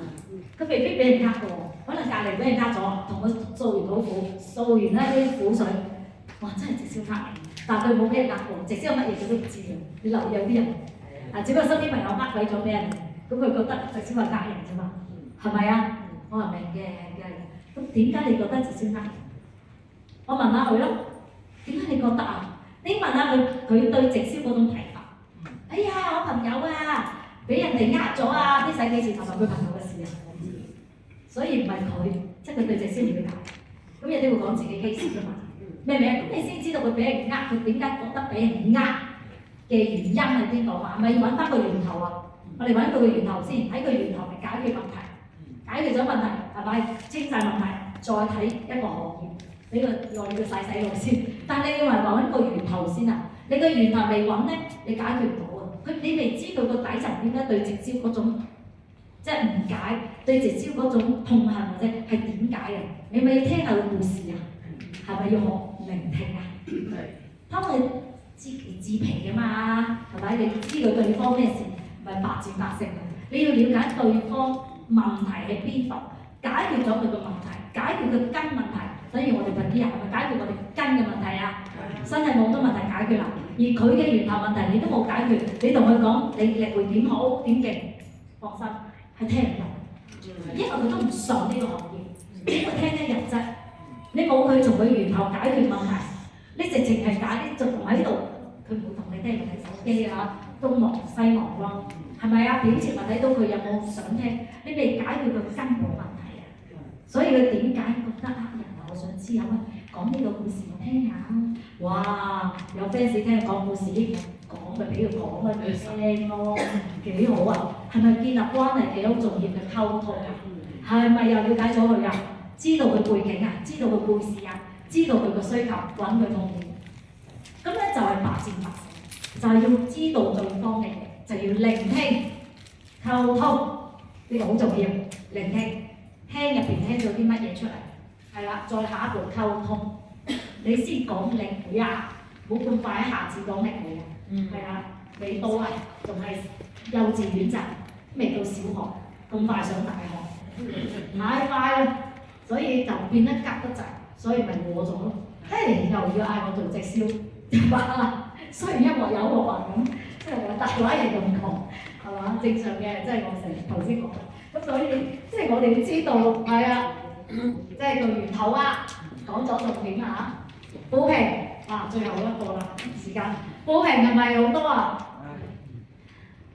Speaker 1: 佢未必俾人呃嘅喎，可能隔離俾人呃咗，同佢掃完土苦，掃完呢啲苦水，哇！真係直銷呃人，但係佢冇俾人呃過，直銷乜嘢佢都唔知嘅。你留意有啲人，啊，只不過身邊朋友呃鬼咗俾人，咁佢覺得直銷係呃人啫嘛，係咪啊？我話明嘅，咁點解你覺得直銷呃人？我問下佢咯，點解你覺得啊？你問下佢對直銷嗰種睇法。哎呀，我朋友啊，俾人哋呃咗啊，啲使幾錢頭頭佢朋友嘅事啊，所以唔係佢，即係佢對直銷唔了解。咁有啲會講自己 case 㗎嘛，明唔明？咁你先知道佢俾人呃，佢點解覺得俾人呃嘅原因係邊度嘛？係咪要揾翻個源頭啊？我哋揾到個源頭先，喺個源頭嚟解決問題，解決咗問題係咪清晒問題，再睇一個行業。俾佢內要洗洗腦先，但係你要揾個源頭先啊！你個源頭未揾咧，你解決唔到啊！你未知佢個底層點解對直銷嗰種即係誤解，對直銷嗰種痛恨或者係點解啊？你咪要聽下個故事啊？係咪要學聆聽啊？當佢知己知彼㗎嘛，係咪？你知道對方咩事，唔係百戰百勝啊！你要了解對方問題喺邊度，解決咗佢個問題，解決佢根問題。所以我哋問啲人係咪解決我哋根嘅問題啊？身體冇多問題解決啦，而佢嘅源頭問題你都冇解決，你同佢講你力會點好點勁，放心係聽唔到，因為佢都唔信呢個行業，點會聽一日啫？你冇佢從佢源頭解決問題，你直情係解啲仲喺度，佢唔會同你聽，睇手機啊，東忙西忙咯，係咪啊？表情咪睇到佢有冇想聽，你未解決佢根本問題啊，所以佢點解覺得呃人？我想知有乜講呢個故事我聽下。哇！有 fans 聽講故事，講咪俾佢講咪佢聽咯，幾好啊！係咪建立關係幾好重要嘅溝通啊？係咪又了解咗佢啊？知道佢背景啊，知道佢故事啊，知道佢個需求，揾佢痛點。咁咧就係百戰百勝，就係要知道對方嘅嘢，就要聆聽溝通，呢個好重要。聆聽，聽入邊聽到啲乜嘢出嚟？係啦，再下一步溝通，你先講領會啊，冇咁快一下子講領會啊，係啦，未到啊，仲係幼稚園咋，未到小學，咁快上大學，太快啦，所以就變得急得滯，所以咪餓咗咯。嘿，又要嗌我做直銷，哇！雖然一鑊有鑊啊咁，即係我大話亦咁講，係嘛？正常嘅，即係我成頭先講。咁所以即係我哋要知道，係啊，即係個源頭啊，講咗重點啊嚇。負評啊，最後一個啦，時間。負評係咪好多啊？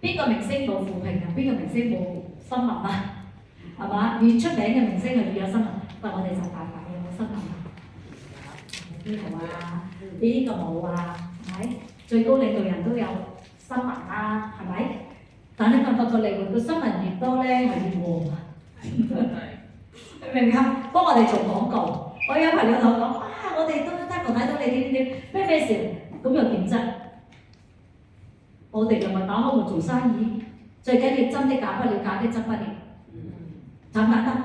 Speaker 1: 邊個明星冇負評啊？邊個明星冇新聞啊？係嘛？越出名嘅明星係越有新聞。不過我哋就大白有冇新聞啊？邊個啊？邊個冇啊？係咪？最高領導人都有新聞啦，係咪？但係發覺嚟個新聞越多咧，係越旺啊！明唔明啊？幫我哋做廣告。我有朋友同我講：哇！我哋都睇到你點咩事？咁又點啫？我哋又咪打開門做生意，最緊要真的假不了，假的真不了。簡唔簡單？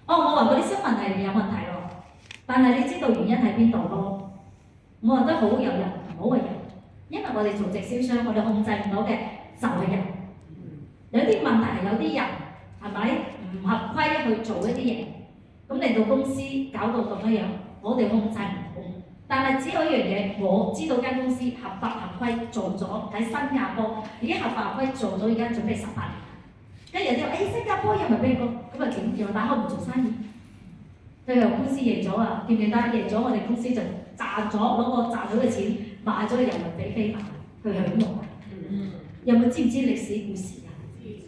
Speaker 1: 我話嗰啲新聞係有問題咯，但係你知道原因喺邊度咯？我話得好有人，唔好嘅人，因為我哋做直銷商，我哋控制唔到嘅就係人。有啲問題係有啲人係咪唔合規去做一啲嘢，咁令到公司搞到咁樣樣，我哋控制唔到。但係只有一樣嘢，我知道間公司合法合規做咗喺新加坡，已經合法合規做咗，而家準備18年。跟住有啲話：新加坡又咪俾個咁啊點？又打開唔做生意，最後公司贏咗啊！記唔記得贏咗？我哋公司就賺咗，攞個賺咗嘅錢買咗人民幣飛埋去享用。有冇知唔知歷史故事啊？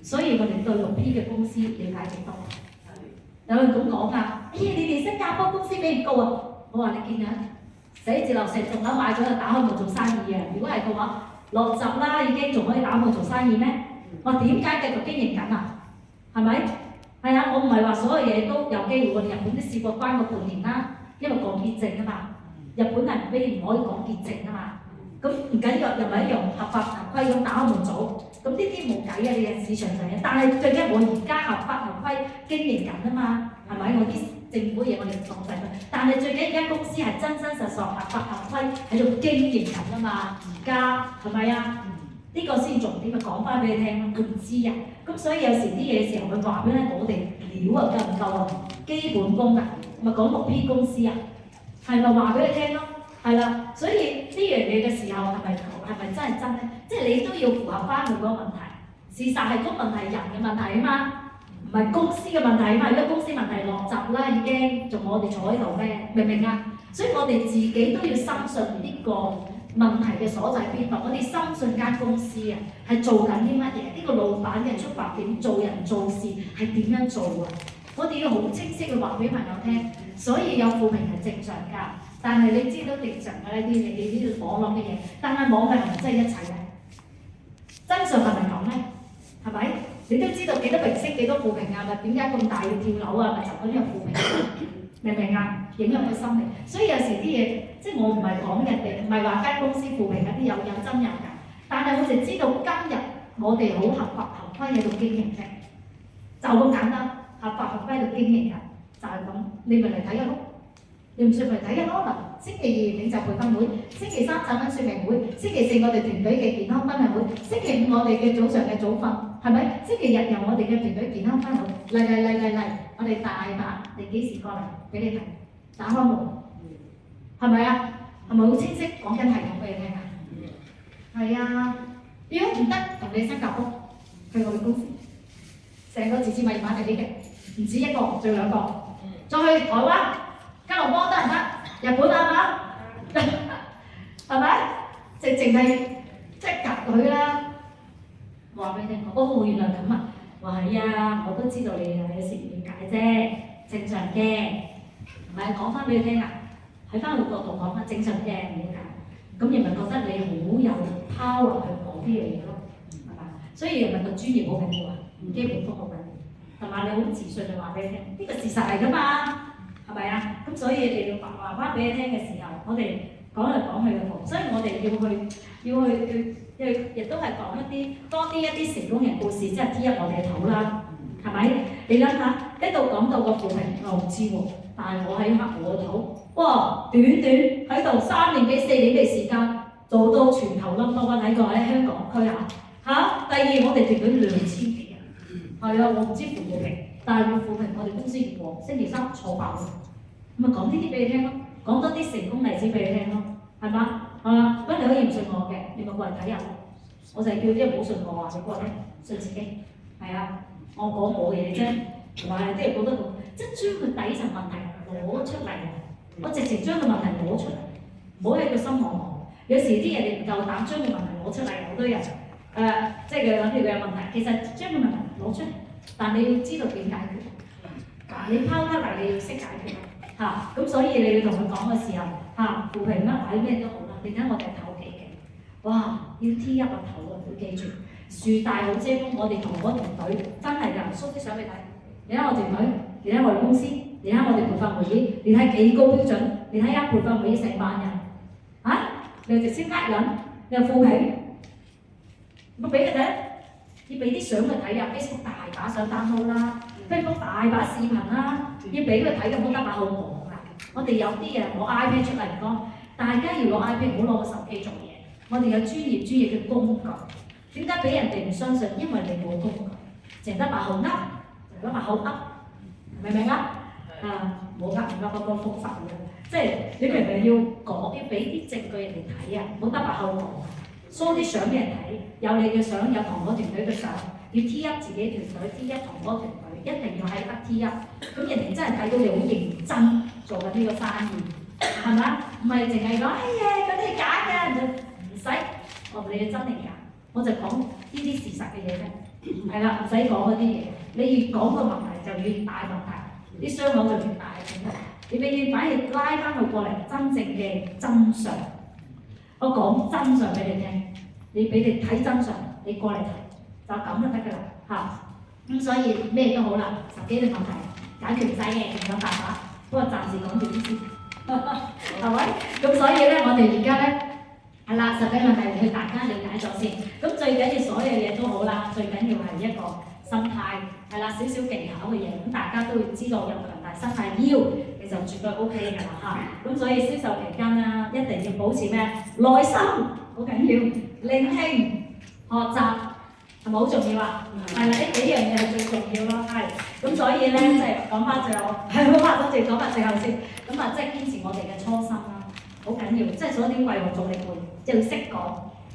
Speaker 1: 所以我哋對6P 嘅公司了解幾多？有人咁講啊！你哋新加坡公司比唔高啊？我話你見啊！寫字樓成棟樓買咗就打開門做生意啊！如果係嘅話，落閘啦已經仲可以打開門做生意咩？我點解繼續經營緊啊？係咪？係啊！我唔係話所有嘢都有機會。我哋日本都試過關過半年啦，因為講潔淨啊嘛。日本係唔可以講潔淨啊嘛。咁唔緊要，又咪一樣合法合規咁打開門做。咁呢啲冇計嘅，你嘅市場就係。但係最緊我而家合法合規經營緊啊嘛，係咪？我啲政府嘢我哋唔放曬佢。但係最緊要間公司係真真實實合法合規喺度經營緊啊嘛，而家係咪啊？呢個先重點，咪講翻俾你聽咯，佢唔知啊。咁所以有時啲嘢時候佢話俾你，我哋料啊夠唔夠啊？基本功啊，咪講6P公司啊，係咪話俾你聽咯？係啦，所以呢樣嘢嘅時候係咪真係真咧？即係你都要符合翻佢嗰個問題。事實係個問題係人嘅問題啊嘛，唔係公司嘅問題啊嘛。如果公司問題落閘啦，已經仲我哋坐喺度咩？明唔明啊？所以我哋自己都要深信呢個問題嘅所在邊度。我哋深信間公司啊係做緊啲乜嘢？呢個老闆嘅出發點、做人做事係點樣做啊？我哋要好清晰去話俾朋友聽。所以有負評係正常㗎。但係你知道正常嘅呢啲嘢，你知道網絡嘅嘢，但係網絡係咪真係一切嘅？真相係咪咁咧？係咪？你都知道幾多明星幾多負評啊？咪點解咁大要跳樓啊？咪就嗰啲係負評，明唔明啊？影響佢心理。所以有時啲嘢，即係我唔係講人哋，唔係話間公司負評一啲有真有假，但係我哋知道今日我哋好合法合規喺度經營嘅，就咁簡單，合法合規喺度經營嘅，就係咁。你咪嚟睇下咯。你唔信咪睇下咯。嗱，星期二領袖培訓會，星期三產品說明會，星期四我哋團隊嘅健康分享會，星期五我哋嘅早上嘅早訓，係咪？星期日由我哋嘅團隊健康分享會，嚟，我哋大把，你幾時過嚟俾你睇？打開門，係咪啊？係咪好清晰講緊系統俾你聽啊？係啊，如果唔得，同你新加坡去我哋公司，成個自治物業版係呢嘅，唔止一個，仲有2個，再去台灣。吉隆坡得唔得？日本啱嘛？係咪？直情係即係夾佢啦。話俾你聽，哦，原來咁啊！話係啊，我都知道你有時唔了解啫，正常嘅。唔係講翻俾你聽啊，喺翻個角度講翻正常嘅唔了解，咁人咪覺得你好有 power 去講呢樣嘢咯，係嘛？所以人咪個專業好緊要啊，基本功好緊要，同埋你好自信就話俾你聽，呢個事實嚟㗎嘛。係咪啊？咁所以你要話翻俾你聽嘅時候，我哋講嚟講去嘅圖，所以我哋要去亦都係講多啲一啲成功人故事，即係知入我哋嘅肚啦，係咪？你諗下呢度講到個負評，我唔知喎，但係我喺我個肚，哇！短喺度3年幾4年嘅時間，做到全球冧多翻喺香港區啊！第二我哋團隊2000幾人，係啊，我唔知負唔負評。但係要負評，我哋公司如果星期三坐爆，咁咪講呢啲俾你聽咯，講多啲成功例子俾你聽咯，係嘛？咁你可以唔信我嘅，你咪過嚟睇下。我就係叫啲人唔好信我啊，你過嚟信自己。係啊，我講我嘅嘢啫，同埋啲人覺得即係將佢底層問題攞出嚟，我直情將個問題攞出嚟，唔好喺個心望望。有時啲人哋唔夠膽將個問題攞出嚟，好多人即係佢諗住佢有問題，其實將個問題攞出嚟，但你要知道點解決。你拋得嚟，你要識解決嚇。咁所以你要同佢講嘅時候嚇，扶貧乜買咩都好啦。你睇我哋頭幾嘅，哇！要 T 一個頭啊，要記住。樹大好遮風，我哋同嗰團隊真係㗎，show啲相俾你睇。你睇我團隊，你睇我哋公司，你睇我哋培訓會議，你睇幾高標準，你睇一培訓會議成萬人，你又直接呃人，你又負評，我俾佢睇，要俾啲相佢睇啊 ，Facebook 大把相 download 啦 ，Facebook 大把視頻啦，要俾佢睇嘅，冇得把口講啊！我哋有啲嘢攞 iPad 出嚟講，大家要攞 iPad，唔好攞個手機做嘢。我哋有專業嘅工具。點解俾人哋唔相信？因為你冇工具，淨得把口噏，淨得把口噏，明唔明啊？冇噏唔噏嗰個複雜嘅，即係你明明要講，要俾啲證據人哋睇啊，冇得把口講，show啲相俾人睇，有你嘅相，有堂哥團隊嘅相，要 T up 自己團隊 ，T up 堂哥團隊，一定要喺得 T up，咁人哋真係睇到你好認真做緊呢個生意，係咪？唔係淨係講，哎呀嗰啲係假嘅，唔使，我問你嘅真定假？我就講呢啲事實嘅嘢啫，係啦，唔使講嗰啲嘢。你越講個問題就越大問題，啲傷口就越大嘅。你哋要反而拉翻佢過嚟真正嘅真相。我講真相俾你聽，你俾你睇真相，你過嚟睇，就咁就得㗎啦嚇。咁所以咩都好啦，10幾個問題解決唔晒嘅，仲有辦法。不過暫時講住啲先，係咪？咁所以咧，我哋而家咧。係啦，10幾個問題去大家了解咗先。咁最緊要所有嘢都好啦，最緊要係一個心態，係啦，少少技巧嘅嘢，咁大家都會知道有強大心態要，其實絕對 OK 㗎啦嚇。咁所以銷售期間啦，一定要保持咩？耐心，好緊要，聆聽、學習係咪好重要啊？係啦，呢幾樣嘢係最重要咯，係。咁所以咧，即係講翻最後，係好啊，多謝講翻最後先。咁啊，即係堅持我哋嘅初心啦。好緊要，即係所以點為何做你會，即係要識講，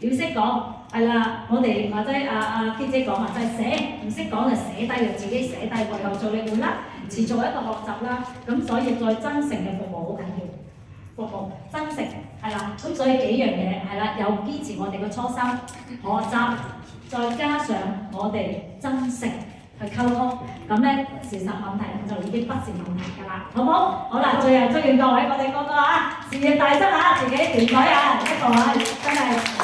Speaker 1: 要識講，係啦，我哋或者阿 K 姐講話，就係寫，唔識講就寫低，就自己寫低，為何做你會啦，持續一個學習啦，咁所以再真誠嘅服務好緊要，服務真誠係啦，咁所以幾樣嘢係啦，有堅持我哋嘅初心，學習，再加上我哋真誠。去溝通，咁咧事實問題就已經不是問題㗎啦，好唔好？好啦，最後祝願各位我哋個個事業大增啊，自己團隊啊，一個真係。